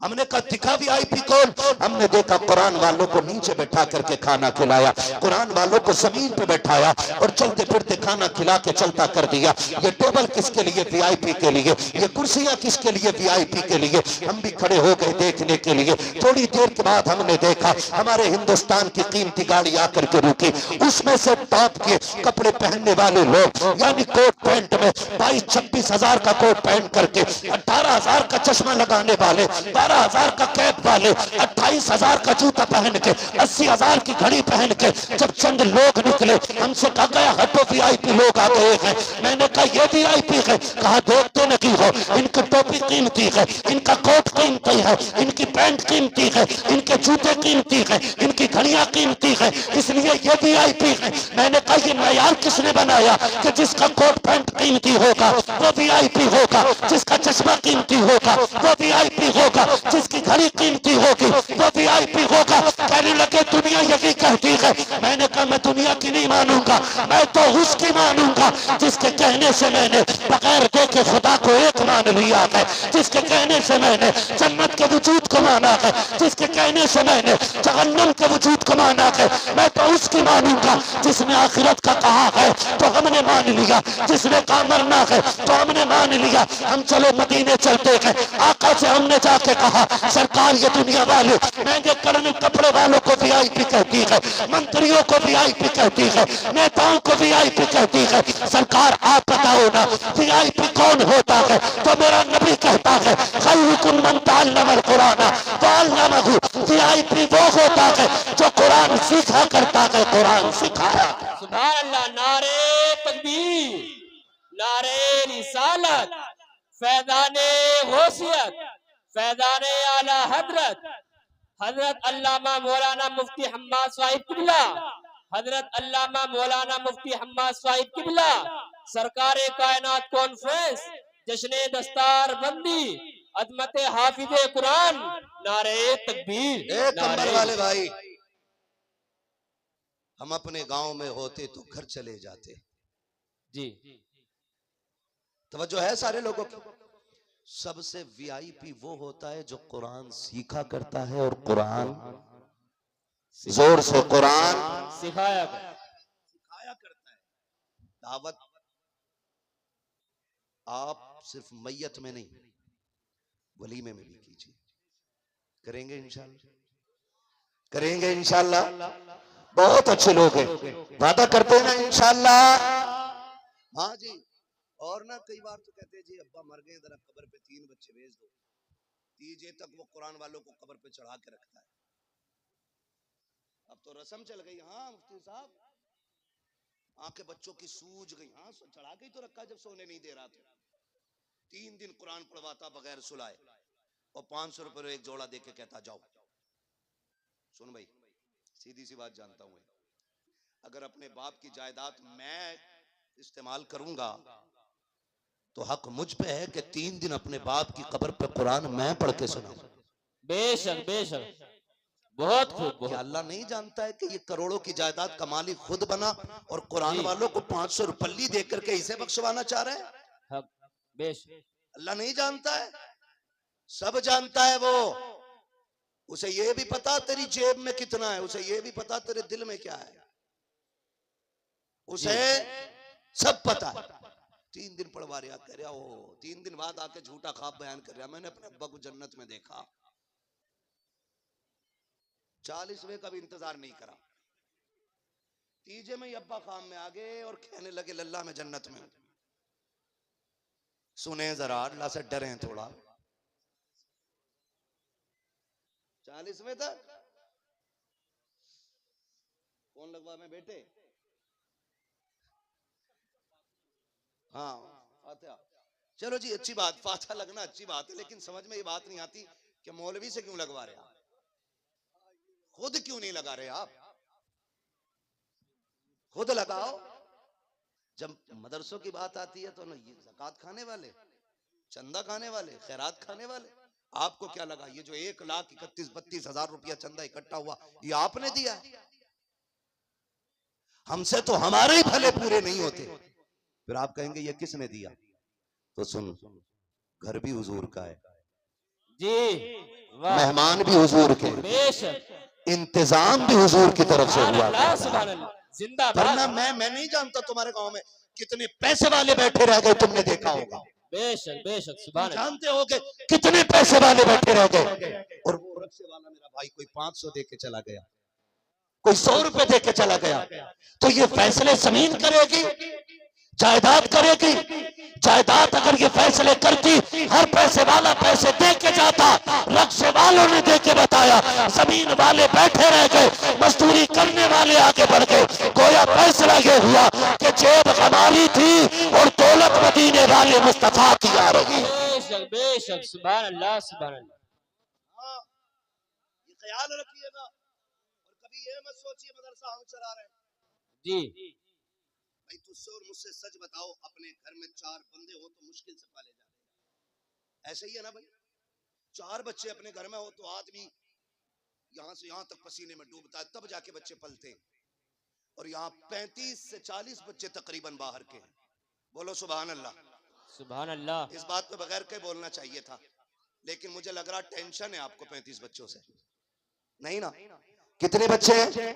हमने कहा दिखा वीआईपी कौन, हमने देखा कुरान वालों को नीचे बैठा करके खाना खिलाया, कुरान वालों को जमीन पे बैठाया और चलते फिरते खाना खिला के चलता कर दिया। ये टेबल किसके लिए, वीआईपी के लिए, ये कुर्सियां किसके लिए, वीआईपी के लिए। हम भी खड़े हो गए देखने के लिए। थोड़ी देर के बाद हमने देखा हमारे हिंदुस्तान की कीमती गाड़ी आकर के रुकी, उसमें से टॉप के कपड़े पहनने वाले लोग, यानी कोट पैंट में 22-26 हजार का कोट पहन करके, 18 हजार का चश्मा लगाने वाले, 12,000 का कैप वाले, 28 हजार का जूता पहन के, 80 हजार की घड़ी पहन के जब चंद लोग निकले, हमसे कहा गया हटो वीआईपी लोग आ गए हैं। मैंने कहा ये वीआईपी है, कहा देखते नहीं हो, इनकी टोपी कीमती है, इनका कोट कीमती है, इनकी पैंट कीमती है, इनके जूते कीमती है, इनकी घड़ियां कीमती है, इसलिए ये वीआईपी है। मैंने कहा ये मयार किसने बनाया कि जिसका कोट पैंट कीमती होगा वो वीआईपी होगा, जिसका चश्मा कीमती होगा वो वीआईपी होगा, जिसकी घड़ी कीमती होगी वो वीआईपी होगा। कहने लगे दुनिया यही कहती है। मैंने कहा मैं दुनिया की नहीं मानूंगा, मैं तो उसकी मानूंगा जिसके कहने से मैंने बगैर देखे खुदा को एक मान लिया है, जिसके कहने से मैंने जन्नत के वजूद को माना है, जिसके कहने से मैंने जहन्नम के वजूद को माना है। मैं तो उसकी मानूंगा जिसने आखिरत का कहा है तो हमने मान लिया, जिसने कहा मरना है तो हमने मान लिया। हम चलो मदीने चलते हैं, आका से हमने जाके कहा सरकार ये दुनिया वाले महंगे करने कपड़े वालों को वीआईपी कहती है, मंत्रियों को वीआईपी कहती है, नेताओं को वीआईपी कहती है। सरकार आप बताओ ना वीआईपी कौन होता है? तो मेरा नबी कहता है खैरुकुम मन तअल्लमल कुरान वअल्लमहु, वीआईपी वो होता है जो कुरान सीखा करता है, कुरान सिखाया। सुभान अल्लाह। नारे तकबीर, नारे रिसालत, फैज़ाने गौसियत, फैज़ाने आला हजरत, हजरत अल्लामा मौलाना मुफ्ती हम्माद साहिब किबला, हजरत अल्लामा मौलाना मुफ्ती हम्माद साहिब किबला, सरकारे कायनात कॉन्फ्रेंस, जश्ने दस्तार बंदी, अजमत हाफिजे कुरान, नारे तकबीर, कंबल नारे वाले भाई, हम अपने गांव में होते तो घर चले जाते। जी। तवज्जो है सारे लोगों की। सबसे वीआईपी वो होता है जो कुरान सीखा करता है और कुरान जोर से कुरान सिखाया करता है। दावत आप सिर्फ मैयत में नहीं, वलीमे में भी कीजिए। करेंगे इंशाल्लाह, करेंगे इंशाल्लाह। बहुत अच्छे लोग हैं, वादा करते हैं ना इंशाल्लाह। हाँ जी। और ना कई बार तो कहते हैं जी अब्बा मर गए, जरा कब्र पे 3 बच्चे भेज दो। 3 तक वो कुरान वालों को कब्र पे चढ़ा के रखता है। अब तो रस्म चल गई। हाँ मुफ्ती साहब, आंखें बच्चों की सूज गई। हाँ चढ़ा के ही तो रखा जब सोने नहीं दे रहा था। 3 दिन कुरान पढ़वाता बगैर सुलाए और 500 रुपए एक जोड़ा दे के कहता जाओ। सुन भाई, सीधी सी बात जानता हूं, अगर अपने बाप की जायदाद मैं इस्तेमाल करूंगा तो हक मुझ पे है कि 3 दिन अपने बाप की कब्र पे कुरान मैं पढ़ के सुनाऊं। बेशक बेशक, बहुत खूब। क्या बहुत अल्लाह नहीं जानता है कि ये करोड़ों की जायदाद का मालिक खुद बना और कुरान वालों को 500 रुपये दे करके इसे बख्शवाना चाह रहा है? हक, बेशक। अल्लाह नहीं जानता है? सब जानता है वो। उसे ये भी पता तेरी जेब में कितना है, उसे ये भी पता तेरे दिल में क्या है, उसे सब पता है। 3 दिन पढ़वा रहा, कह रहा हो 3 दिन बाद आके झूठा ख्वाब बयान कर रहा, मैंने अपने अब्बा को जन्नत में देखा। 40वें का भी इंतजार नहीं करा, 3 में ही अब्बा खाम में आ गए और कहने लगे लल्ला मैं जन्नत में हूं। सुने जरा, अल्लाह से डरे थोड़ा। 40वें तक कौन लगवा में बेटे? हाँ फातिहा। चलो जी अच्छी बात, फातिहा लगना अच्छी बात है, लेकिन समझ में ये बात नहीं आती कि मौलवी से क्यों लगवा रहे आप, खुद क्यों नहीं लगा रहे आप? खुद लगाओ। जब मदरसों की बात आती है तो ना ये ज़कात खाने वाले, चंदा खाने वाले, खैरात खाने वाले, आपको क्या लगा ये जो 1,31,32,000 रुपया चंदा इकट्ठा हुआ ये आपने दिया? हमसे तो हमारे ही भले पूरे नहीं होते, फिर आप कहेंगे ये किसने दिया? तो सुन, घर भी हुजूर का है जी, वाह, मेहमान भी हुजूर के, बेशक, इंतजाम भी हुजूर की तरफ से सुभान हुआ अल्लाह, करता सुभान है। अल्लाह, जिंदाबाद। वरना मैं नहीं जानता तुम्हारे गांव में कितने पैसे वाले बैठे रह गए, तुमने देखा होगा। बेशक बेशक, सुभान अल्लाह। जानते हो कि कितने पैसे वाले बैठे रह गए और वो रक्शे वाला मेरा भाई कोई 500 दे के चला गया, कोई 100 रुपए दे के चला गया। तो ये फैसले जमीन करेगी, जायदाद करेगी? जायदाद अगर ये फैसले करती, हर पैसे वाला पैसे दे के जाता। रक्शे वालों ने दे के बताया, जमीन वाले बैठे रह गए, मजदूरी करने वाले आगे बढ़ गए। गोया फैसला ये हुआ कि जेब हमारी थी और दौलत मदीने वाले मुस्तफा की आ रही है। बेशक बेशक, सुभान अल्लाह, सुभान अल्लाह। ये ख्याल रखिएगा और कभी ये मत सोचिए मदरसा हम चला रहे हैं। जी, भाई तुझसे और मुझसे सच बताओ, अपने घर में 4 बंदे हो तो मुश्किल से पाले जाते हैं, ऐसे ही है ना भाई? 4 बच्चे अपने घर में हो तो आदमी यहां से यहां तक पसीने में डूबता है, तब जाके बच्चे पलते हैं। और यहाँ 35 से 40 बच्चे तकरीबन बाहर के हैं। बोलो सुभान अल्लाह। सुभान अल्लाह। इस बात पे बगैर के बोलना चाहिए था, लेकिन मुझे लग रहा टेंशन है आपको 35 बच्चों से, नहीं ना? कितने बच्चे हैं?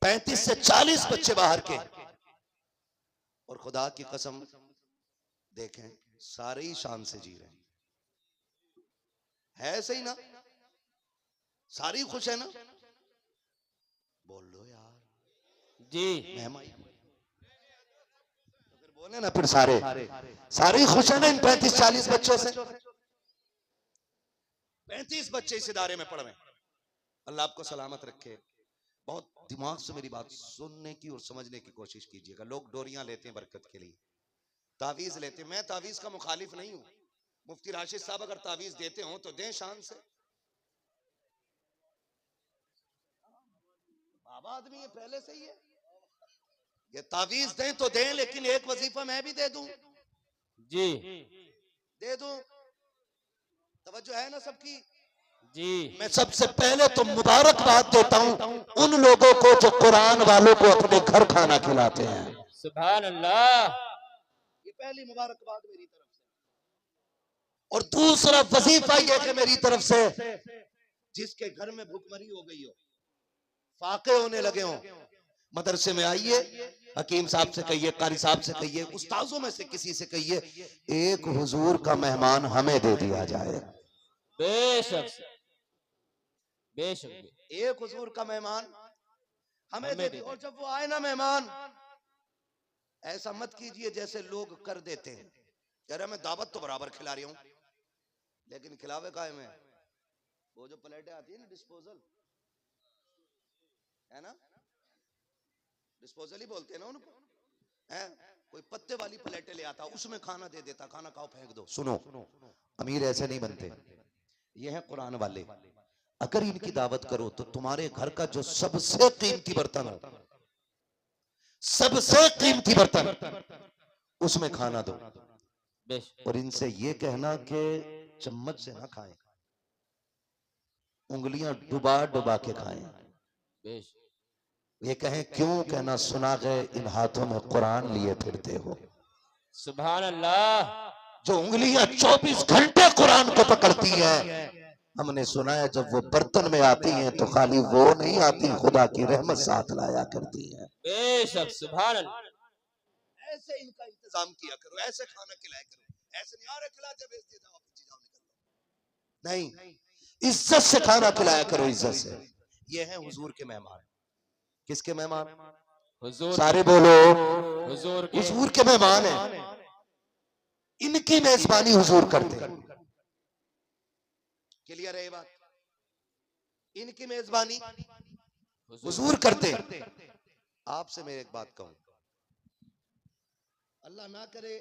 35 से 40 बच्चे बाहर के। और खुदा की कसम देखें, सारे ही शान से जी रहे हैं, है सही ना? सारी खुश है ना? बोल लो यार जी, मेहमान, तो फिर बोले ना, फिर सारे खुश है ना इन 35-40 बच्चों से? 35 बच्चे इस इदारे में पढ़ रहे हैं। अल्लाह आपको सलामत रखे। बहुत दिमाग से मेरी बात सुनने की और समझने की कोशिश कीजिएगा। लोग डोरियां लेते हैं बरकत के लिए, तावीज लेते हैं। मैं तावीज का मुखालिफ नहीं हूं। मुफ्ती राशिद साहब अगर तावीज देते हो तो दें शान से। बाबा आदमी है पहले से ही है, ये तावीज दें तो दें, लेकिन एक वजीफा मैं भी दे दूं, जी, दे दूं। तवज्जो है ना सबकी? जी मैं सबसे पहले तो मुबारकबाद देता हूं उन लोगों को जो कुरान वालों को अपने घर खाना खिलाते हैं। सुभान अल्लाह। ये पहली मुबारकबाद मेरी तरफ से। और दूसरा वजीफा यह कि मेरी तरफ से जिसके घर में भूखमरी हो गई हो, फाके होने लगे हो, मदरसे में आइए, हकीम साहब से कहिए, कारी साहब से कहिए, उस्ताजों में से किसी से कहिए, एक हुजूर का मेहमान हमें दे दिया जाए। बेशक से, बेशक एक हुजूर का मेहमान हमें दे दे दिया। और जब वो आए ना मेहमान, ऐसा मत कीजिए जैसे लोग कर देते हैं, कह रहे मैं दावत तो बराबर खिला रही हूं, लेकिन खिलावे काहे में, वो जो प्लेटें आती है ना डिस्पोजल, है ना, डिस्पोजल ही बोलते हैं ना उनको, है, कोई पत्ते वाली प्लेटें ले आता, उसमें खाना दे देता, खाना खाओ फेंक दो। सुनो, अमीर ऐसे नहीं बनते, ये है कुरान वाले। अगर इनकी दावत करो तो तुम्हारे घर का जो सबसे कीमती बर्तन हो, सबसे कीमती बर्तन, उसमें खाना दो। बेशक। और इनसे ये कहना कि चम्मच से ना खाएं, उंगलियां डुबा डुबा के खाएं। बेशक। ये कहें क्यों, कहना सुना गए इन हाथों में कुरान लिए फिरते हो। सुभान अल्लाह। जो उंगलियां 24 घंटे कुरान को पकड़ती हैं, हमने सुना है जब वो बर्तन में आती हैं तो खाली वो नहीं आती, खुदा की रहमत साथ लाया करती है। बेशक। सुभान अल्लाह। ऐसे इनका इंतजाम किया करो, ऐसे खाना खिलाया करो, ऐसे नहीं आ रहे खिलाते भेज दिए जाओ जाओ निकल। नहीं, इज्जत से खाना खिलाया करो, इज्जत से। ये है हुजूर के मेहमान। किसके मेहमान? हुजूर सारे बोलो, हुजूर के हुजूर के मेहमान है, इनकी मेजबानी हुजूर करते हैं। क्लियर है ये बात? इनकी मेजबानी हुजूर करते। आपसे मैं एक बात कहूं, अल्लाह ना करे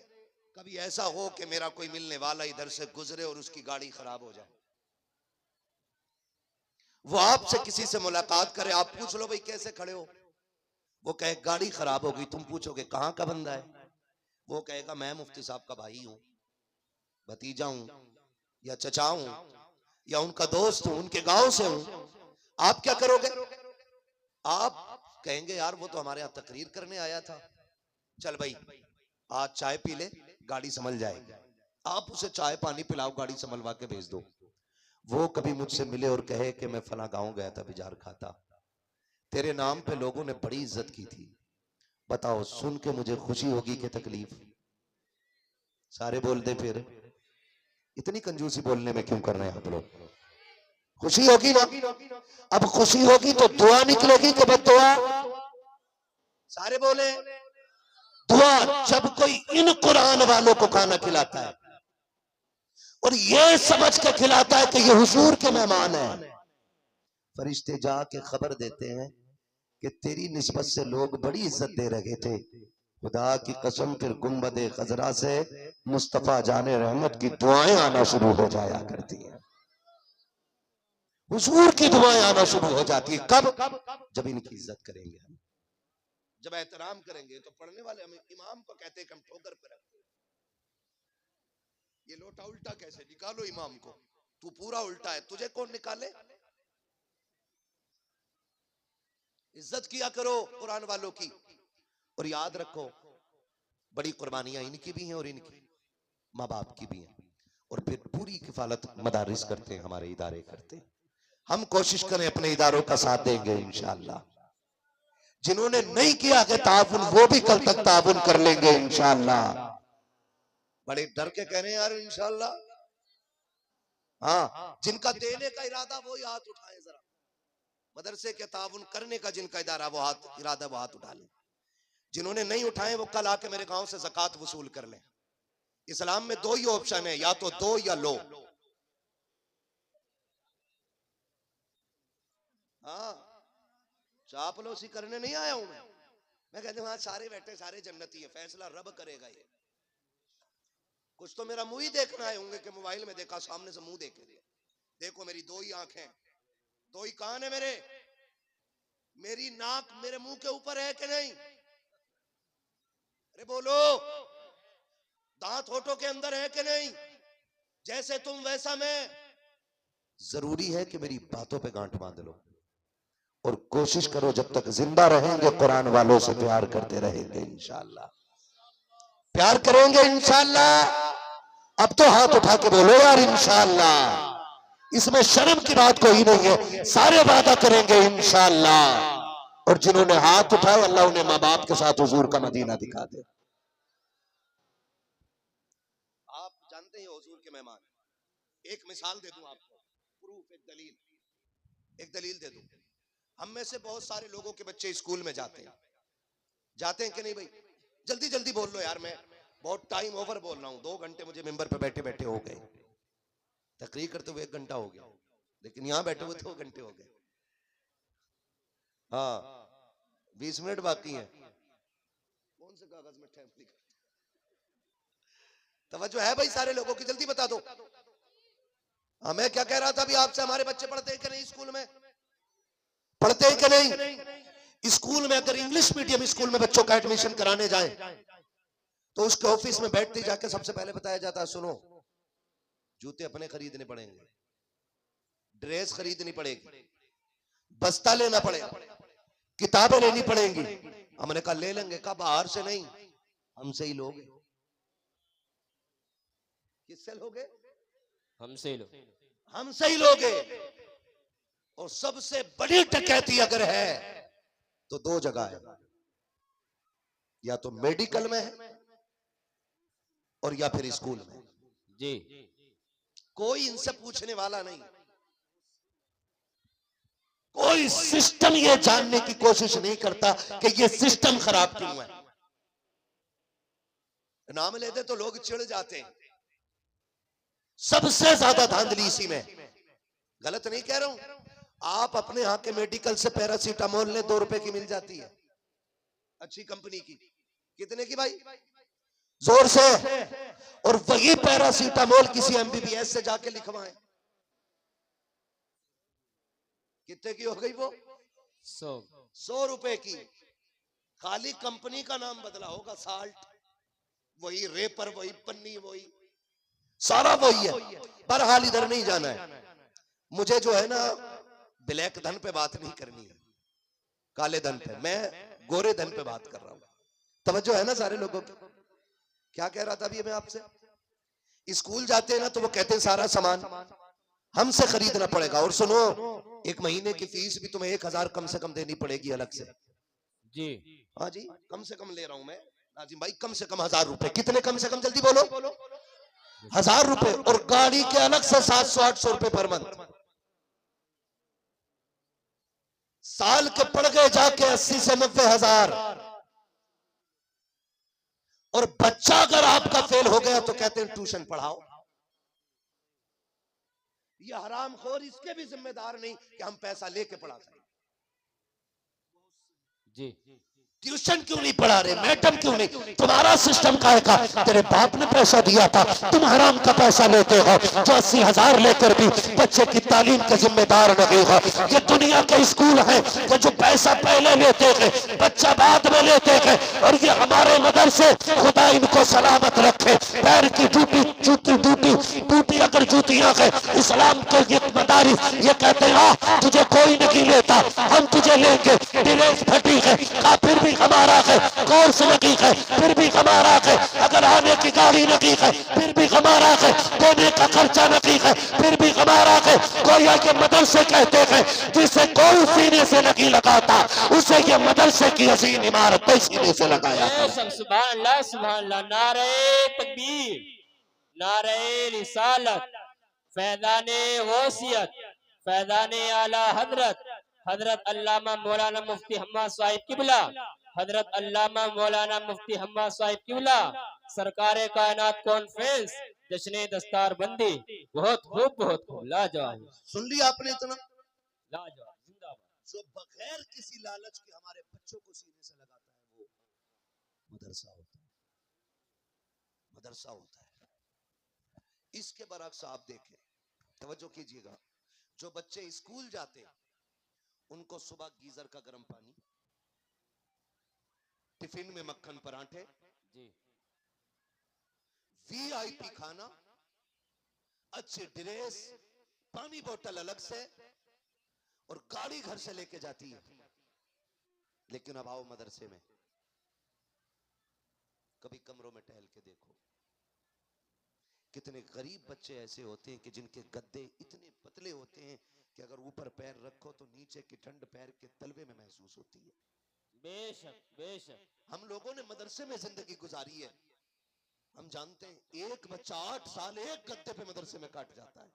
कभी ऐसा हो कि मेरा कोई मिलने वाला इधर से गुजरे और उसकी गाड़ी खराब हो जाए, वो आपसे किसी से मुलाकात करे, आप पूछ लो भाई कैसे खड़े हो, वो कहे गाड़ी खराब हो गई, तुम पूछोगे कहां का बंदा है, वो कहेगा मैं मुफ्ती साहब का भाई हूं, भतीजा हूं, या चचा हूं, या उनका दोस्त हूं, उनके गांव से हूं। आप क्या करोगे? आप कहेंगे यार वो तो हमारे यहां तकरीर करने आया था, चल भाई आज चाय पी ले, गाड़ी संभल जाएगी। आप उसे चाय पानी पिलाओ, गाड़ी संभलवा के भेज दो। वो कभी मुझसे मिले और कहे कि मैं फला गांव गया था बिजार खाता, तेरे नाम पे लोगों ने बड़ी इज्जत की थी, बताओ सुन के मुझे खुशी होगी कि तकलीफ? सारे बोल दे फिर, इतनी कंजूसी बोलने में क्यों कर रहे हैं आप लोग? खुशी होगी ना? अब खुशी होगी तो दुआ निकलेगी कि बद्दुआ? सारे बोले दुआ। जब कोई इन कुरान वालों को खाना खिलाता है और ये समझ के खिलाता है कि ये हुजूर के मेहमान हैं, फरिश्ते जाके खबर देते हैं कि तेरी निस्बत से लोग बड़ी इज्जत दे रहे थे, खुदा की कसम फिर गुंबदे खजरा से मुस्तफा जाने रहमत की दुआएं आना शुरू हो जाया करती हैं। हुजूर की दुआएं आना शुरू हो जाती है। कब? जब इनकी इज्जत करेंगे हम, जब एहतराम करेंगे। तो पढ़ने वाले हम इमाम को कहते हैं कि हम ठोकर पर रखते हैं, ये लोटा उल्टा कैसे, निकालो इमाम को, तू पूरा उल्टा है, तुझे कौन निकाले? इज्जत किया करो कुरान वालों की। और याद रखो बड़ी कुर्बानियां इनकी भी हैं और इनकी माँ बाप की भी हैं। और फिर पूरी किफालत मदारिस करते हैं, हमारे इदारे करते हैं। हम कोशिश करें अपने इदारों का साथ देंगे इंशाअल्लाह। जिन्होंने नहीं किया कि ताउन, वो भी कल तक ताउन कर लेंगे इंशाअल्लाह। बड़े डर के कह रहे हैं यार इंशाअल्लाह। हाँ, जिनका देने का इरादा वो हाथ उठाए जरा, मदरसे के ताउन करने का जिनका इदारा वो हाथ इरादा वो हाथ उठा लें। जिन्होंने नहीं उठाए वो कल आके मेरे गांव से ज़कात वसूल कर लें। इस्लाम में दो ही ऑप्शन है, या तो दो या लो। हाँ, चापलूसी करने नहीं आया हूं मैं कहता हूं हाँ सारे बैठे सारे जन्नती है, फैसला रब करेगा। ये कुछ तो मेरा मुंह ही देखना आए होंगे कि मोबाइल में देखा, सामने से मुंह देखे, देखो मेरी दो ही आंखें, दो ही कान है मेरे, मेरी नाक मेरे मुंह के ऊपर है कि नहीं? अरे बोलो, दांत होठों के अंदर है कि नहीं? जैसे तुम वैसा मैं, जरूरी है कि मेरी बातों पे गांठ बांध लो और कोशिश करो जब तक जिंदा रहेंगे कुरान वालों से प्यार करते रहेंगे। इंशाअल्लाह प्यार करेंगे इंशाअल्लाह। अब तो हाथ उठा के बोलो यार इंशाअल्लाह, इसमें शर्म की बात कोई नहीं है, सारे वादा करेंगे इंशाअल्लाह। और जिन्होंने हाथ उठाए अल्लाह उन्हें माँ बाप के साथ हुजूर का मदीना दिखा दे। आप जानते हैं हुजूर के मेहमान, एक मिसाल दे दूं आपको, प्रूफ, एक दलील दे दूं। हम में से बहुत सारे लोगों के बच्चे स्कूल में जाते हैं कि नहीं भाई? जल्दी जल्दी बोल लो यार, मैं बहुत टाइम ओवर बोल रहा हूं। 2 घंटे मुझे मेंबर पे बैठे बैठे हो गए, तकरीर करते हुए 1 घंटा हो गया, लेकिन यहां बैठे हुए 2 घंटे हो गए। हाँ 20 मिनट बाकी हैं। कौन से कागज में टाइम लिखा? तवज्जो है भाई सारे लोगों की, जल्दी बता दो। हाँ मैं क्या कह रहा था अभी आपसे, हमारे बच्चे पढ़ते हैं कि नहीं स्कूल में? पढ़ते हैं कि नहीं? स्कूल में अगर इंग्लिश मीडियम स्कूल में बच्चों का एडमिशन कराने जाएं तो उसके ऑफिस में बैठते जाके सबसे पहले बताया जाता है, सुनो जूते अपने खरीदने पड़ेंगे, ड्रेस खरीदनी पड़ेगी, बस्ता लेना पड़ेगा, किताबें लेनी पड़ेंगी। हमने कहा ले लेंगे, कहा बाहर से नहीं, हमसे ही लोगे। किससे लोगे? हमसे लो, हमसे ही लोगे। और सबसे बड़ी डकैती अगर है तो 2 जगह है, या तो मेडिकल में है और या फिर स्कूल में। जी कोई इनसे पूछने वाला नहीं, कोई सिस्टम ये जानने की कोशिश नहीं करता कि ये सिस्टम खराब क्यों है। नाम लेते तो लोग चिढ़ जाते हैं। सबसे ज्यादा धांधली इसी में। गलत नहीं कह रहा हूं, आप अपने यहां के मेडिकल से पैरासीटामोल ले 2 रुपए की मिल जाती है, अच्छी कंपनी की। कितने की भाई? जोर से। और वही पैरासीटामोल किसी एमबीबीएस से जाके लिखवाएं, कितने की हो गई वो? 100 रुपए की। खाली कंपनी का नाम बदला होगा, साल्ट वही, रेपर वही, पन्नी वही, सारा वही है। बहरहाल इधर नहीं जाना है मुझे, जो है ना ब्लैक धन पे बात नहीं करनी है, काले धन पे। मैं गोरे धन पे बात कर रहा हूं। तवज्जो है ना सारे लोगों की? क्या कह रहा था अभी मैं आपसे? स्कूल जाते हैं ना तो वो कहते हैं सारा सामान हमसे खरीदना पड़ेगा। और सुनो, 1 महीने की फीस भी तुम्हें 1000 कम से कम देनी पड़ेगी अलग से। जी हाँ जी, कम से कम ले रहा हूं मैं नाजिम भाई, कम से कम 1000 रुपए। कितने कम से कम? जल्दी बोलो। 1000 रुपए। और गाड़ी के अलग से 700-800 रुपए पर मंथ। साल के पड़ गए जाके 80 से 90 हजार। और बच्चा अगर आपका फेल हो गया तो कहते हैं ट्यूशन पढ़ाओ। ये हरामखोर इसके भी जिम्मेदार नहीं कि हम पैसा लेके पढ़ा सकें। जी ट्यूशन क्यों नहीं पढ़ा रहे? मैडम क्यों नहीं? तुम्हारा सिस्टम का है का? तेरे बाप ने पैसा दिया था, तुम हराम का पैसा लेते हो। जो 80,000 लेकर भी बच्चे की तालीम के जिम्मेदार नहीं हो। ये दुनिया के स्कूल हैं कि जो पैसा पहले लेते थे, बच्चा बाद में लेते थे। और ये हमारे मदरसे, खुदा इनको सलामत रखे, पैर की जूती जूती जूती टूटी अगर जूतियां है इस्लाम के ये मदारिस, ये कहते हैं तुझे कोई नहीं लेता, हम तुझे लेंगे। ड्रेस फटी है, फिर भी हमारा है। कोर्स लगी है, फिर भी हमारा है। अगर आने की गाड़ी लगी है, फिर भी हमारा है। देने का खर्चा लगी है, फिर भी हमारा है। कोई आके मदरसे कहते हैं जिसे कोई सीने से नहीं लगाता, उसे ये मदरसे की हसीन इमारत सीने से लगाया। सुभान अल्लाह, सुभान अल्लाह। नारे तकबीर, नारे रिसालत, फैज़ाने गौसियत, फैज़ाने आला हजरत, हजरत अल्लामा मौलाना मुफ्ती हम्माद साहिब किबला, हजरत अल्लामा मौलाना मुफ्ती हम्माद साहिब किबला, सरकारे कायनात कॉन्फ्रेंस, जश्न दस्तार बंदी। बहुत खूब, बहुत खूब, लाजवाब। सुन लिया आपने इतना? लाजवाब, जिंदाबाद। जो बगैर किसी लालच के हमारे बच्चों को सीने से लगाता है वो मदरसा होता है, मदरसा होता है। इसके बरक्स आप देखें, तवज्जो कीजिएगा, जो बच्चे स्कूल जाते हैं उनको सुबह गीजर का गर्म पानी, टिफिन में मक्खन पराठे, जी वीआईपी खाना, अच्छे ड्रेस, पानी बोतल अलग से और गाड़ी घर से लेके जाती है। लेकिन अब आओ मदरसे में, कभी कमरों में टहल के देखो, कितने गरीब बच्चे ऐसे होते हैं कि जिनके गद्दे इतने पतले होते हैं कि अगर ऊपर पैर रखो तो नीचे की ठंड पैर के तलवे में महसूस होती है। बेशक बेशक। हम लोगों ने मदरसे में जिंदगी गुजारी है, हम जानते हैं एक बच्चा 8 साल एक गद्दे पे मदरसे में काट जाता है।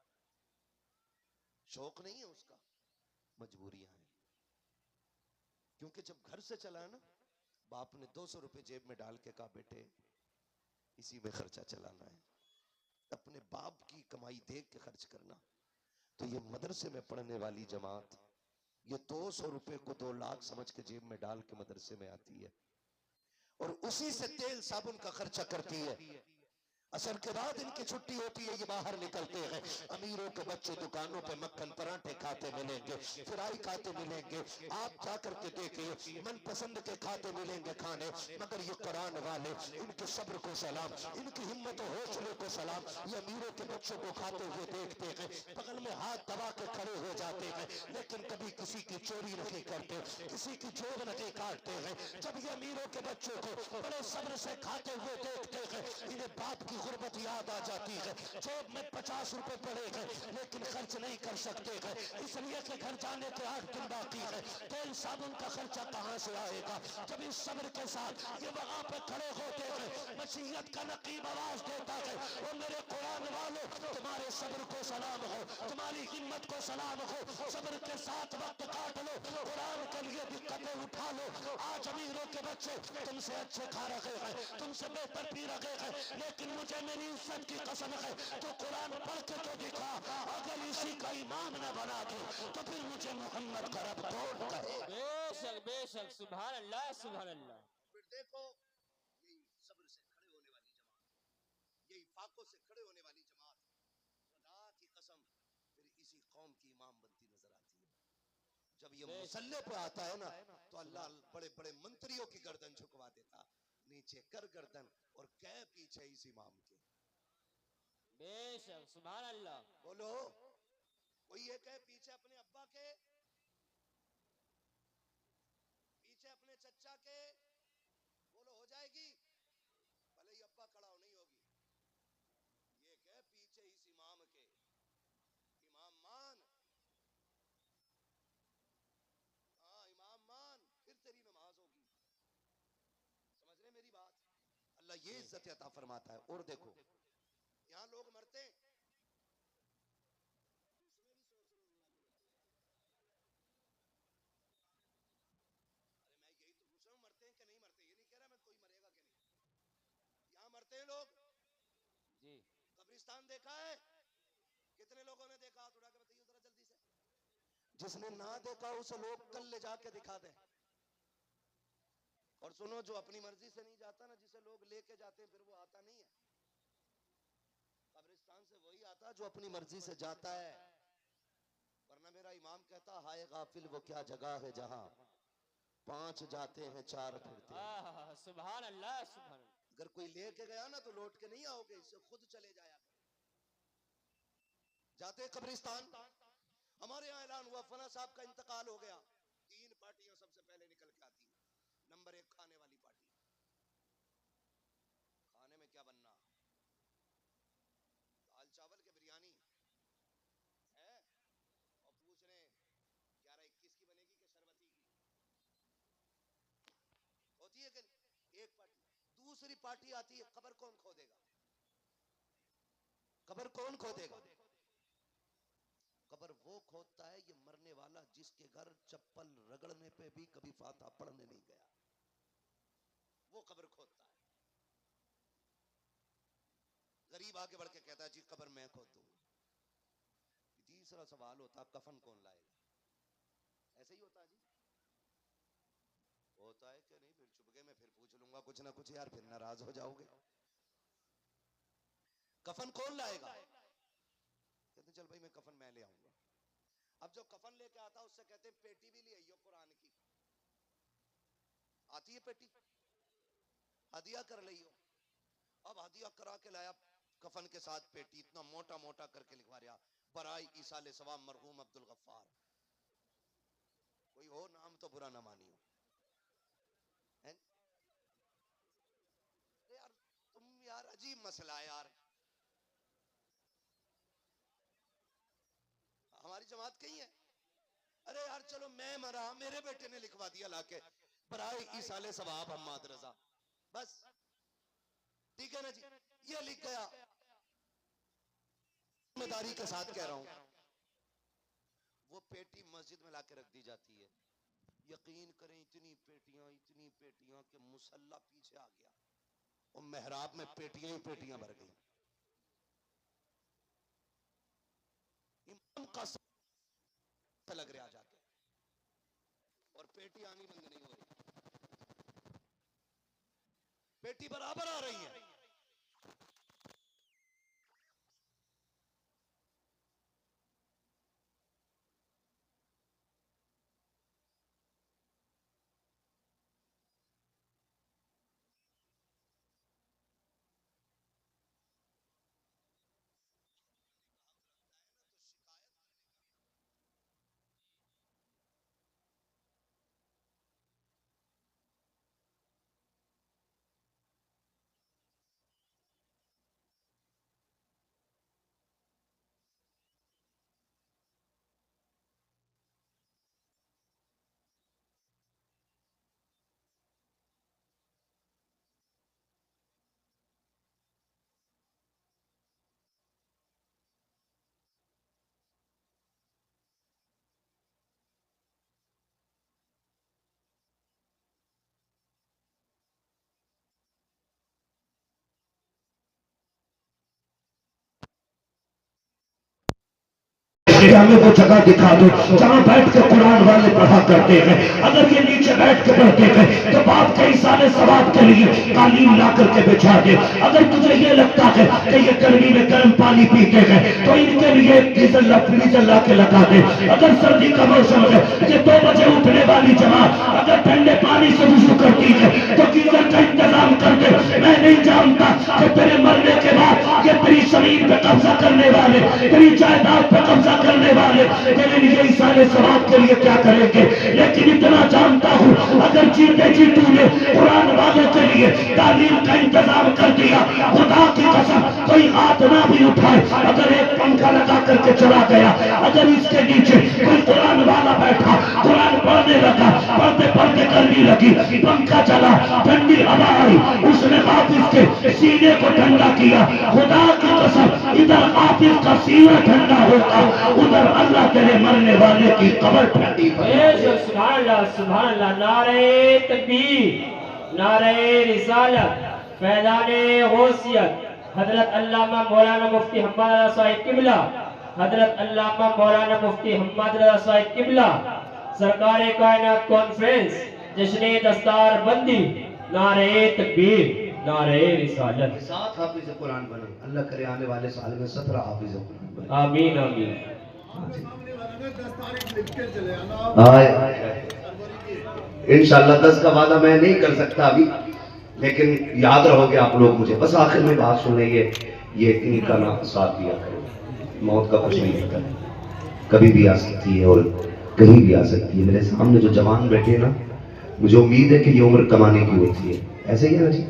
शौक नहीं है उसका, मजबूरियां हैं। क्योंकि जब घर से चला है ना, बाप ने 200 रुपए जेब में डाल के कहा बेटे इसी में खर्चा चलाना है, अपने बाप की कमाई देख के खर्च करना। तो ये मदरसे में पढ़ने वाली जमात ये 200 रुपए को 2 लाख समझ के जेब में डाल के मदरसे में आती है और उसी से तेल साबुन का खर्चा करती है। असर के बाद इनकी छुट्टी होती है, ये बाहर निकलते हैं। अमीरों के बच्चे दुकानों पे मक्खन पराठे खाते मिलेंगे, फ्राई खाते मिलेंगे। आप जाकर के देखिए, मनपसंद के खाते मिलेंगे खाने। मगर ये कुरान वाले, इनके सब्र को सलाम, इनकी हिम्मत और हौसले को सलाम। ये अमीरों के बच्चों को खाते हुए देखते हैं, बगल में हाथ दबा के खड़े हो जाते हैं, लेकिन कभी किसी की चोरी नहीं करते, किसी की जेब नहीं काटते हैं। जब ये अमीरों के बच्चों को बड़े सब्र से खाते हुए देखते हैं, इन्हें बाप की गुर्बत याद आ जाती है। जेब में 50 रुपए पड़े हैं लेकिन खर्च नहीं कर सकते हैं, इसलिए कि घर जाने के 8 दिन बाकी है। तेल साबुन का खर्चा कहां से आएगा? जब इस सब्र के साथ ये वहां पे खड़े होते हैं, मसीहत का नकीब आवाज देता है, वो मेरे कुरान वालों तुम्हारे सब्र को सलाम हो, तुम्हारी हिम्मत को सलाम हो। सब्र के साथ वक्त काट लो, कुरान के लिए दिक्कतें उठा लो। आज अमीरों के बच्चे तुमसे अच्छे खा रहे हैं, तुमसे बेहतर पी रहे हैं, लेकिन मुझे मेरी इज्जत की कसम है तो कुरान पढ़ के तो दिखा। अगर इसी का इमाम न बना दो तो फिर मुझे मोहम्मद का रब कौन कहे? बेशक बेशक। सुभान अल्लाह सुभान अल्लाह। फिर देखो, यही सब्र से खड़े होने वाली जमात, यही फाकों से खड़े होने वाली जमात, खुदा की कसम फिर इसी कौम की इमाम बनती नजर आती है। जब ये मुसल्ले पे आता है ना, तो अल्लाह बड़े बड़े मंत्रियों की गर्दन झुकवा देता, नीचे कर गर्दन और कह पीछे इस इमाम के। बेशक सुभान अल्लाह। बोलो, कोई ये कहे पीछे अपने अब्बा के, पीछे अपने चचा के, बोलो हो जाएगी? भले ही अब्बा खड़ा हो, नहीं होगी। ये कहे पीछे इस इमाम के, इमाम मान, हाँ इमाम मान, फिर तेरी नमाज होगी। समझ रहे मेरी बात? अल्लाह ये इज्जत अता फरमाता है। और देखो यहाँ लोग मरते हैं, अरे मैं यही तो पूछ रहा हूँ, मरते हैं कि नहीं मरते? ये नहीं कह रहा मैं कोई मरेगा कि नहीं। यहाँ मरते हैं लोग जी। कब्रिस्तान देखा है? कितने लोगों ने देखा? हाथ उठा के बताइए जरा जल्दी से। जिसने ना देखा उसे लोग कल ले जाके दिखा दे। और सुनो, जो अपनी मर्जी से नहीं जाता ना, जिसे लोग लेके जाते हैं, फिर वो आता नहीं है कब्रिस्तान से। वही आता जो अपनी मर्जी से जाता है। वरना मेरा इमाम कहता, हाय गाफिल वो क्या जगह है जहां 5 जाते हैं 4 फिरते हैं। सुभान अल्लाह सुभान अल्लाह। अगर कोई लेके गया ना तो लौट के नहीं आओगे, इससे खुद चले जाया करो। जाते कब्रिस्तान, हमारे यहाँ ऐलान हुआ फला साहब का इंतकाल हो गया, 3 पार्टियां सबसे पहले निकल के आती हैं। नंबर 1 खाने वाली पार्टी, खाने में क्या बनना? दाल चावल के बिरयानी है, और पूछ रहे 11-21 की बनेगी कि शरबती की? होती है कि एक पार्टी। दूसरी पार्टी आती है, कब्र कौन खोदेगा? कब्र कौन खोदेगा? कब्र वो खोदता है ये मरने वाला जिसके घर चप्पल रगड़ने पे भी कभी फातिहा पढ़ने नहीं गया, वो कब्र खोदता है। गरीब आगे बढ़ के कहता है जी कब्र मैं खोद दूंगा। तीसरा सवाल होता कफन कौन लाएगा? ऐसे ही होता है जी, होता है कि नहीं? फिर चुपके में फिर पूछ लूंगा कुछ ना कुछ यार, फिर नाराज हो जाओगे। कफन कौन लाएगा? कहते चल भाई मैं कफन मैं ले आऊंगा। अब जो कफन लेके आता उससे कहते हैं पेटी भी ले आइयो कुरान की। आती है पेटी, हदिया कर लियो। अब हदिया करा के लाया कफन के साथ पेटी, इतना मोटा मोटा करके लिखवा रहा, बराई ईसाले सवाब मरहूम अब्दुल गफ्फार। कोई हो नाम तो बुरा ना मानियो। यार तुम यार अजीब मसला है यार। हमारी जमात कहीं है? अरे यार चलो मैं मरा, मेरे बेटे ने लिखवा दिया लाके बराए ईसाले सवाब हम्माद रजा, बस ठीक है ना जी, ये लिख गया। जिम्मेदारी के साथ कह रहा हूं, वो पेटी मस्जिद में लाके रख दी जाती है। यकीन करें इतनी पेटियां कि मुसल्ला पीछे आ गया और मेहराब में पेटियां ही पेटियां भर गई। इमाम का लग रहा जाके और पेटी आनी बंद नहीं हो रही, पेटी बराबर आ रही है। हमें वो जगह दिखा दो जहाँ बैठ के कुरान वाले पढ़ा करते हैं। अगर ये नीचे बैठ के पढ़ते हैं तो बाप कई सारे सवाब के लिए कालीन ला करके बिछा दे। अगर तुझे ये लगता है कि ये गर्मी में गर्म पानी पीते हैं तो इनके लिए फ्रीजर ला के लगा दे। अगर सर्दी का मौसम है, ये 2 बजे उठने वाली जमात अगर ठंडे पानी से वुजू करती है तो गीजर का इंतजाम कर दे। मैं नहीं जानता कि तेरे मरने के बाद ये तेरी जमीन पे कब्जा करने वाले, तेरी जायदाद पे कब्जा करने वाले तेरे लिए इस सारे सवाब के लिए क्या करेंगे, लेकिन इतना जानता हूँ अगर जीते जी तूने कुरान वालों के लिए तालीम का इंतजाम कर दिया, खुदा की कसम कोई हाथ ना भी उठाए। अगर एक पंखा लगा करके चला गया, अगर इसके नीचे कोई कुरान वाला बैठा कुरान पढ़ने लगा, पढ़ते पढ़ते गर्मी लगी, पंखा चला, ठंडी हवा आई, उसने हाफिज के सीने को ठंडा किया, खुदा की कसम इधर हाफिज का सीना ठंडा होगा, उधर अल्लाह तेरे मरने वाले की कब्र ठंडी। सुभान अल्लाह सुभान अल्लाह। नारे तकबीर, नारे रिसालत, फैज़ाने गौसियत, हजरत अल्लामा मौलाना मुफ्ती हम्मद रज़ा साहिब किबला, हजरत अल्लामा मौलाना मुफ्ती हम्मद रज़ा साहिब किबला, सरकार कायनात कॉन्फ्रेंस जश्न दस्तार बंदी, नारे तकबीर, नारे रिसालत। 7 हाफिज कुरान बने, अल्लाह करे आने वाले साल में 17 हाफिज कुरान बने। आमीन आमीन। इंशाल्लाह 10 का वादा मैं नहीं कर सकता अभी, लेकिन याद रहोगे आप लोग मुझे। बस आखिर में बात सुने, ये इनका नाम साथ दिया करो। मौत का कुछ नहीं होता, कभी भी आ सकती है और कहीं भी आ सकती है। मेरे सामने जो जवान बैठे ना, मुझे उम्मीद है कि ये उम्र कमाने की होती है। ऐसे ही है ना जी,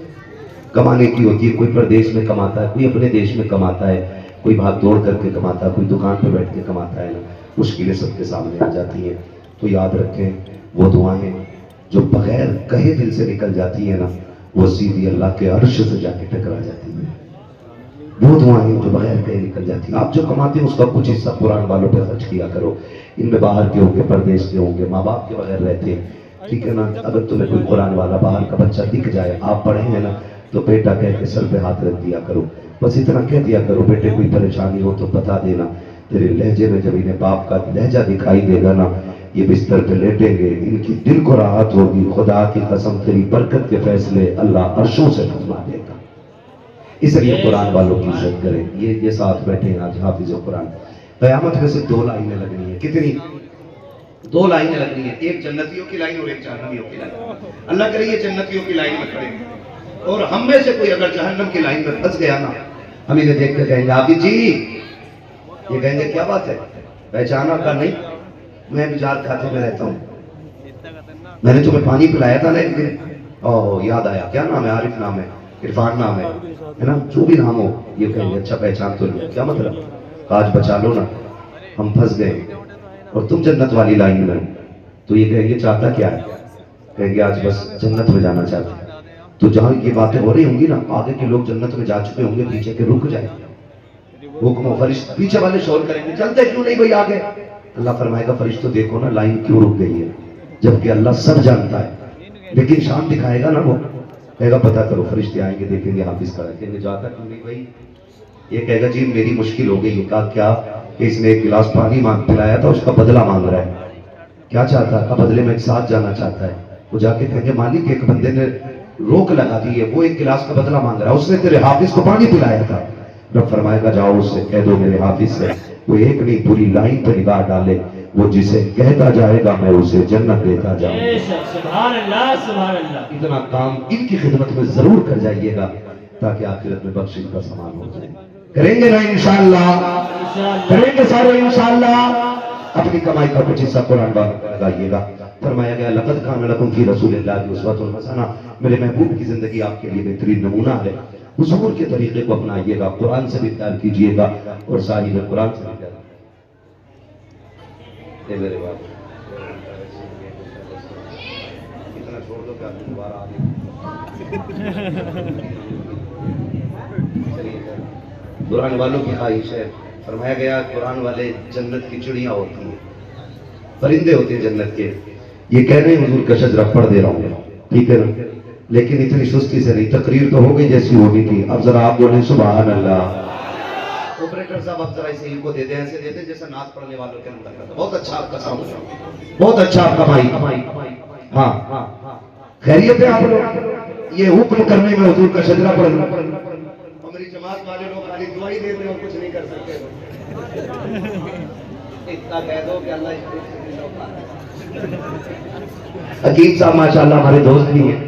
कमाने की होती है। कोई प्रदेश में कमाता है, कोई अपने देश में कमाता है, कोई भाग दौड़ करके कमाता है, कोई दुकान पे बैठ के कमाता है ना। मुश्किलें सबके सामने आ जाती हैं, तो याद रखें वो दुआएं जो बगैर कहे दिल से निकल जाती है ना, वो सीधी अल्लाह के अर्श से जाके टकरा जाती है। वो दुआएं जो बगैर कहे निकल जाती है। आप जो कमाते हैं उसका कुछ हिस्सा कुरान वालों पे खर्च किया करो। इनमें बाहर के होंगे, परदेश के होंगे, माँ बाप के बगैर रहते हैं, ठीक है ना। अगर तुम्हें कोई कुरान वाला बाहर का बच्चा दिख जाए, आप पढ़े हैं ना, तो बेटा कह के सर पे हाथ रख दिया करो। बस इतना कह दिया करो, बेटे कोई परेशानी हो तो बता देना। तेरे लहजे में जब इन्हें बाप का लहजा दिखाई देगा ना, ये बिस्तर पे लेटेंगे, इनकी दिल को राहत होगी। खुदा की कसम तेरी बरकत के फैसले अल्लाह अर्शों से फरमा देगा। इसलिए कुरान वालों की इज्जत करें। ये साथ बैठे हैं आज हाफिज कुरान। कयामत में से 2 लाइनें लगनी है। कितनी? 2 लाइनें लगनी है, एक जन्नतियों की लाइन और एक जहन्नमियों की लाइन। अल्लाह करे ये जन्नतियों की लाइन में खड़े, और हम में से कोई अगर जहन्नम की लाइन में फंस गया ना, हम इन्हें देख के कहेंगे हाफिज जी ये कहेंगे क्या बात है, पहचाना का नहीं, मैं भी जार खाते में रहता हूँ, मैंने तुम्हें पानी पिलाया था ना एक दिन, ओह याद आया, क्या नाम है, आरिफ नाम है, इरफान नाम है ना, जो भी नाम हो। ये कहेंगे अच्छा पहचान तो लिया, क्या मतलब, आज बचा लो ना, हम फंस गए और तुम जन्नत वाली लाइन में। तो ये कहेंगे चाहता क्या है, कहेंगे आज बस जन्नत में जाना चाहते हैं। तो जहाँ ये बातें हो रही होंगी ना, आगे के लोग जन्नत में जा चुके होंगे, पीछे के रुक जाए, हुक्म फरिश्ते पीछे वाले शोर करेंगे चलते क्यों नहीं भाई आगे। अल्लाह फरमाएगा फरिश्तों देखो ना लाइन क्यों रुक गई है, जबकि अल्लाह सब जानता है, लेकिन शान दिखाएगा ना वो, कहेगा पता करो, फरिश्ते आएंगे देखेंगे हाफिज खड़ा है, कहेंगे जाता क्यों नहीं भाई। ये कहेगा जी मेरी मुश्किल हो गई। कहा क्या, कि इसने एक गिलास पानी मांग पिलाया था, उसका बदला मांग रहा है। क्या चाहता है, बदले में एक साथ जाना चाहता है। वो जाके कहेंगे मालिक एक बंदे ने रोक लगा दी है, वो एक गिलास का बदला मांग रहा है, उसने तेरे हाफिज को पानी पिलाया था। रब फरमाएगा जाओ उससे कह दो मेरे हाफिज से वो एक नहीं पूरी लाइन पे निगाह डाले, वो जिसे कहता जाएगा मैं उसे जन्नत देता जाऊंगा। सुभान अल्लाह, सुभान अल्लाह। इतना काम इनकी खिदमत में जरूर कर जाइएगा ताकि आखिरत में बख्शिश का सामान हो जाए। करेंगे ना इंशाअल्लाह, करेंगे सारे इंशाअल्लाह। अपनी कमाई का कुछ हिस्सा कुरान लगाइएगा। फरमाया गया लक़द कान लकुम फी रसूलिल्लाहि उस्वतुन हसना, मेरे महबूब की जिंदगी आपके लिए बेहतरीन नमूना है। हुजूर के तरीके को अपनाइएगा, कुरान से भी प्यार कीजिएगा और साहिब कुरान से भी प्यार। मेरे बाप इतना छोड़ दो क्या दोबारा आ गई। कुरान वालों की ख्वाहिश है, फरमाया गया कुरान वाले जन्नत की चिड़िया होती हैं, परिंदे होते हैं जन्नत के। ये कह रहे हैं हुजूर का शजरा पढ़ दे रहा हूँ, ठीक है ना, लेकिन इतनी सुस्ती से नहीं, तकरीर तो हो गई जैसी होनी थी। अब जरा आप बोले सुभान अल्लाह। ऑपरेटर साहब अब जरा इसे इनको दे दे, ऐसे दे दे जैसे नाच पढ़ने वालों के अंदर का। बहुत अच्छा आपका साउंड, बहुत अच्छा आपका माइक। हाँ खैरियत है आप लोग, ये हुक्म करने में हुजूर का शजरा पढ़ लो। हमारी जमात वाले लोग खाली दुआ ही देते और कुछ नहीं कर सकते। इतना कह दो कि अल्लाह हकीम साहब माशाल्लाह हमारे दोस्त भी हैं।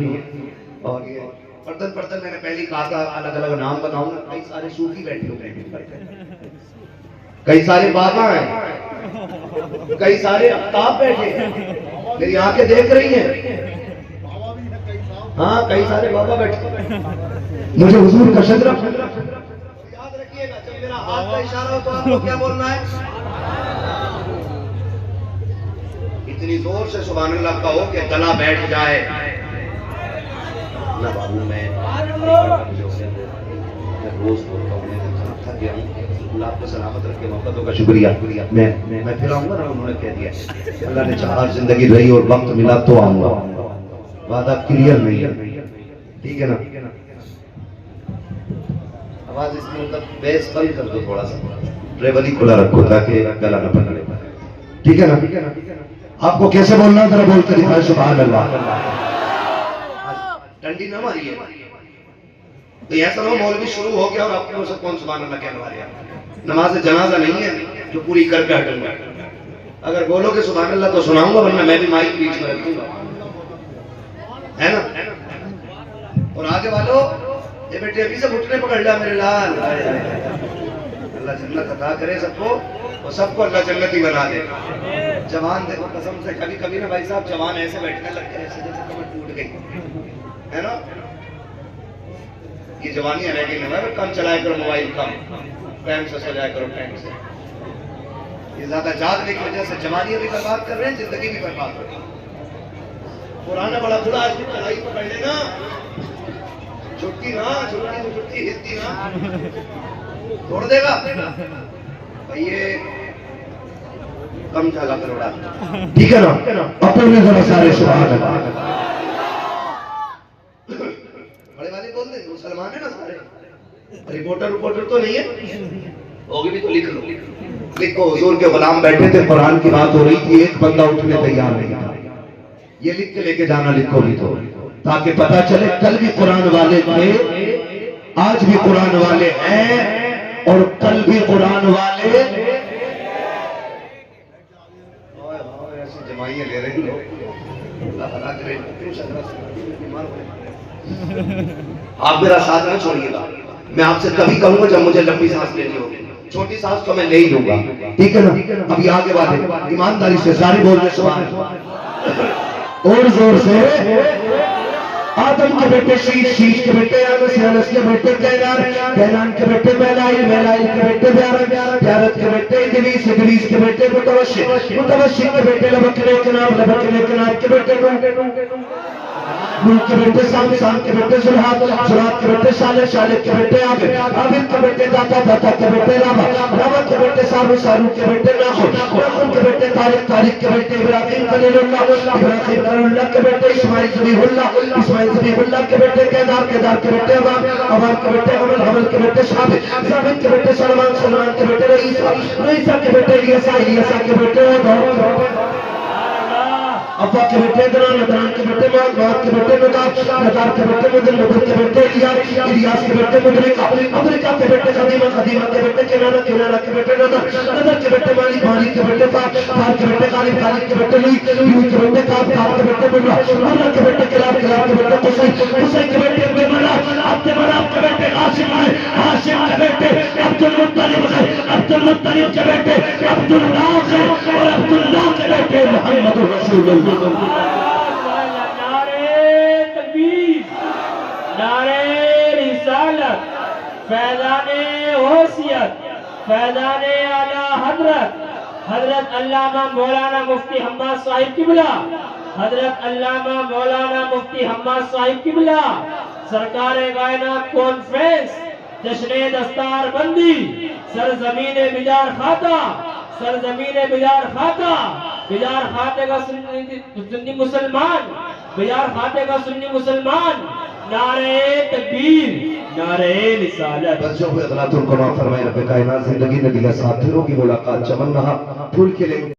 और ये पर्दन मैंने पहले कहा था अलग अलग नाम बताऊंगा। कई सारे सूफी बैठे हुए हैं, कई सारे बाबा हैं, कई सारे अफ्ताब बैठे हैं, मेरी आंखें देख रही हैं। हाँ कई सारे बाबा बैठे। मुझे हुजूर का शजरा याद रखिएगा, जब मेरा हाथ का इशारा हो तो आपको क्या बोलना है, इतनी जोर से सुभान अल्लाह कहो कि गला बैठ जाए ना। बाबू मैं रोज बोलता हूँ, थक गया हूँ, अल्लाह आपको सलामत रखे, मोहब्बतों का शुक्रिया। मैं फिर आऊंगा ना, उन्होंने कह दिया अल्लाह ने चाहा जिंदगी रही और वक्त मिला तो आऊंगा, वादा क्लियर नहीं है, ठीक है ना। आवाज इसमें मतलब बेस बंद कर दो, थोड़ा सा ट्रेवल ही खुला रखो ताकि गला न पकड़े, ठीक है ना। आपको कैसे बोलना है जरा बोल कर दिखाए सुभान अल्लाह। डंडी ना मारिए, तो ऐसा ना मौलवी शुरू हो गया और आपको से कौन सुभान अल्लाह कहने वाले हैं। नमाज जनाजा नहीं है जो पूरी करके हटूंगा, अगर बोलोगे सुभान अल्लाह तो सुनाऊंगा, वरना मैं भी माइक बीच में रखूंगा, है ना। और आगे वालों ये बेटे अभी से घुटने पकड़ लिया मेरे लाल। अल्लाह जन्नत अता करे सबको और सबको अल्लाह जन्नत ही बना दे। जवान देखो कसम से कभी कभी ना भाई साहब जवान ऐसे बैठने लगते हैं जैसे कमर टूट गई, है ना। ये जवानी रह गई ना, कम चलाया करो मोबाइल, कम टाइम से सो जाया करो टाइम से। ये ज्यादा जागने की वजह से जवानी भी बर्बाद कर रहे हैं, जिंदगी भी बर्बाद हो रही है। पुराना बड़ा बुरा आदमी चढ़ाई पकड़ लेना, छुट्टी ना छुट्टी हिलती ना तोड़ देगा भाई, ये कम चला करोड़ा, ठीक है ना। अपने जरा सारे सुभान अल्लाह। बड़े वाले बोल दे मुसलमान है ना सारे, रिपोर्टर तो नहीं है, होगी भी तो लिख लो। लिखो हुजूर के गुलाम बैठे थे, कुरान की बात हो रही थी, एक बंदा उठने तैयार नहीं था। ये लिख के लेके जाना, लिखो भी तो, ताकि पता चले कल भी कुरान वाले थे, आज भी कुरान वाले हैं और कल भी कुरान वाले। ऐसी जमाइयां ले रहे हैं, आप मेरा साथ न छोड़िएगा। मैं आपसे कभी कहूंगा जब मुझे लंबी सांस लेनी होगी, छोटी सांस तो मैं ले ही लूंगा, ठीक है ना। अभी आगे वाले ईमानदारी से सारे बोल रहे सुभान अल्लाह और जोर से। आदम के बेटे शीश, शीश के बेटे अनस, अनस के बेटे कैनान, कैनान के बेटे मैलाइल, मैलाइल के बेटे ब्यारत, ब्यारत के बेटे इदरीस, इदरीस के बेटे मुतवश्शिर, मुतवश्शिर के बेटे लबकने कनाब, लबकने कनाब के बेटे नूह के बेटे साम, साम के बेटे जुल्हात, जुल्हात के बेटे शालिह, शालिह के बेटे आबिद, आबिद के बेटे दाता, दाता के बेटे रामा, रामा के बेटे सारू, सारू के बेटे नाखुन, नाखुन के बेटे तारिक, तारिक के बेटे इब्राहिम खलीलुल्लाह, इब्राहिम खलीलुल्लाह के बेटे इस्माइल ज़बीहुल्लाह, इस्माइल ज़बीहुल्लाह के बेटे केदार, केदार के बेटे अबान, अबान के बेटे हमल, हमल के बेटे शाबित, शाबित के बेटे सलमान, सलमान के बेटे रईसा, रईसा के बेटे इलियासा, इलियासा के बेटे अब्बा के बेटे दरान, दरान के बेटे माद, माद के बेटे नदाब, नदाब के बेटे मुदल, मुदल के बेटे इलियास, इलियास के बेटे मुदरिका, मुदरिका के बेटे खदीमा, खदीमा के बेटे किनाना, किनाना के बेटे नदर, नदर के बेटे मालिक, मालिक के बेटे फार, फार के बेटे गालिब, गालिब के बेटे लुई, लुई के बेटे काब, काब के बेटे मुर्रा, मुर्रा के बेटे किलाब, किलाब के बेटे कुसै, कुसै के बेटे अब्दुल मनाफ, अब्दुल मनाफ के बेटे हाशिम है, हाशिम के बेटे अब्दुल मुत्तलिब है, अब्दुल मुत्तलिब के बेटे अब्दुल्लाह है और अब्दुल्लाह के बेटे मोहम्मद रसूलुल्लाह। नारे तकबीर, नारे रिसालत, फैज़ाने गौसियत, फैज़ाने आला हज़रत, हज़रत अल्लामा मौलाना मुफ्ती हम्माद साहिब किबला, हज़रत अल्लामा मौलाना मुफ्ती हम्माद साहिब किबला, सरकारे कायनात कॉन्फ्रेंस, जश्न दस्तार बंदी, सरजमीन बिजार खाता, सरजमीन बिजार खाता, बिजार खाते का सुन्नी मुसलमान, बिजार खाते का सुन्नी मुसलमान, नारे तकबीर, नारे रिसालत। बच्चों को अगला तुम को माफ फरमाए रब्बे कायनात, जिंदगी नबी के साथ फिरों की मुलाकात चमन रहा फूल के लिए।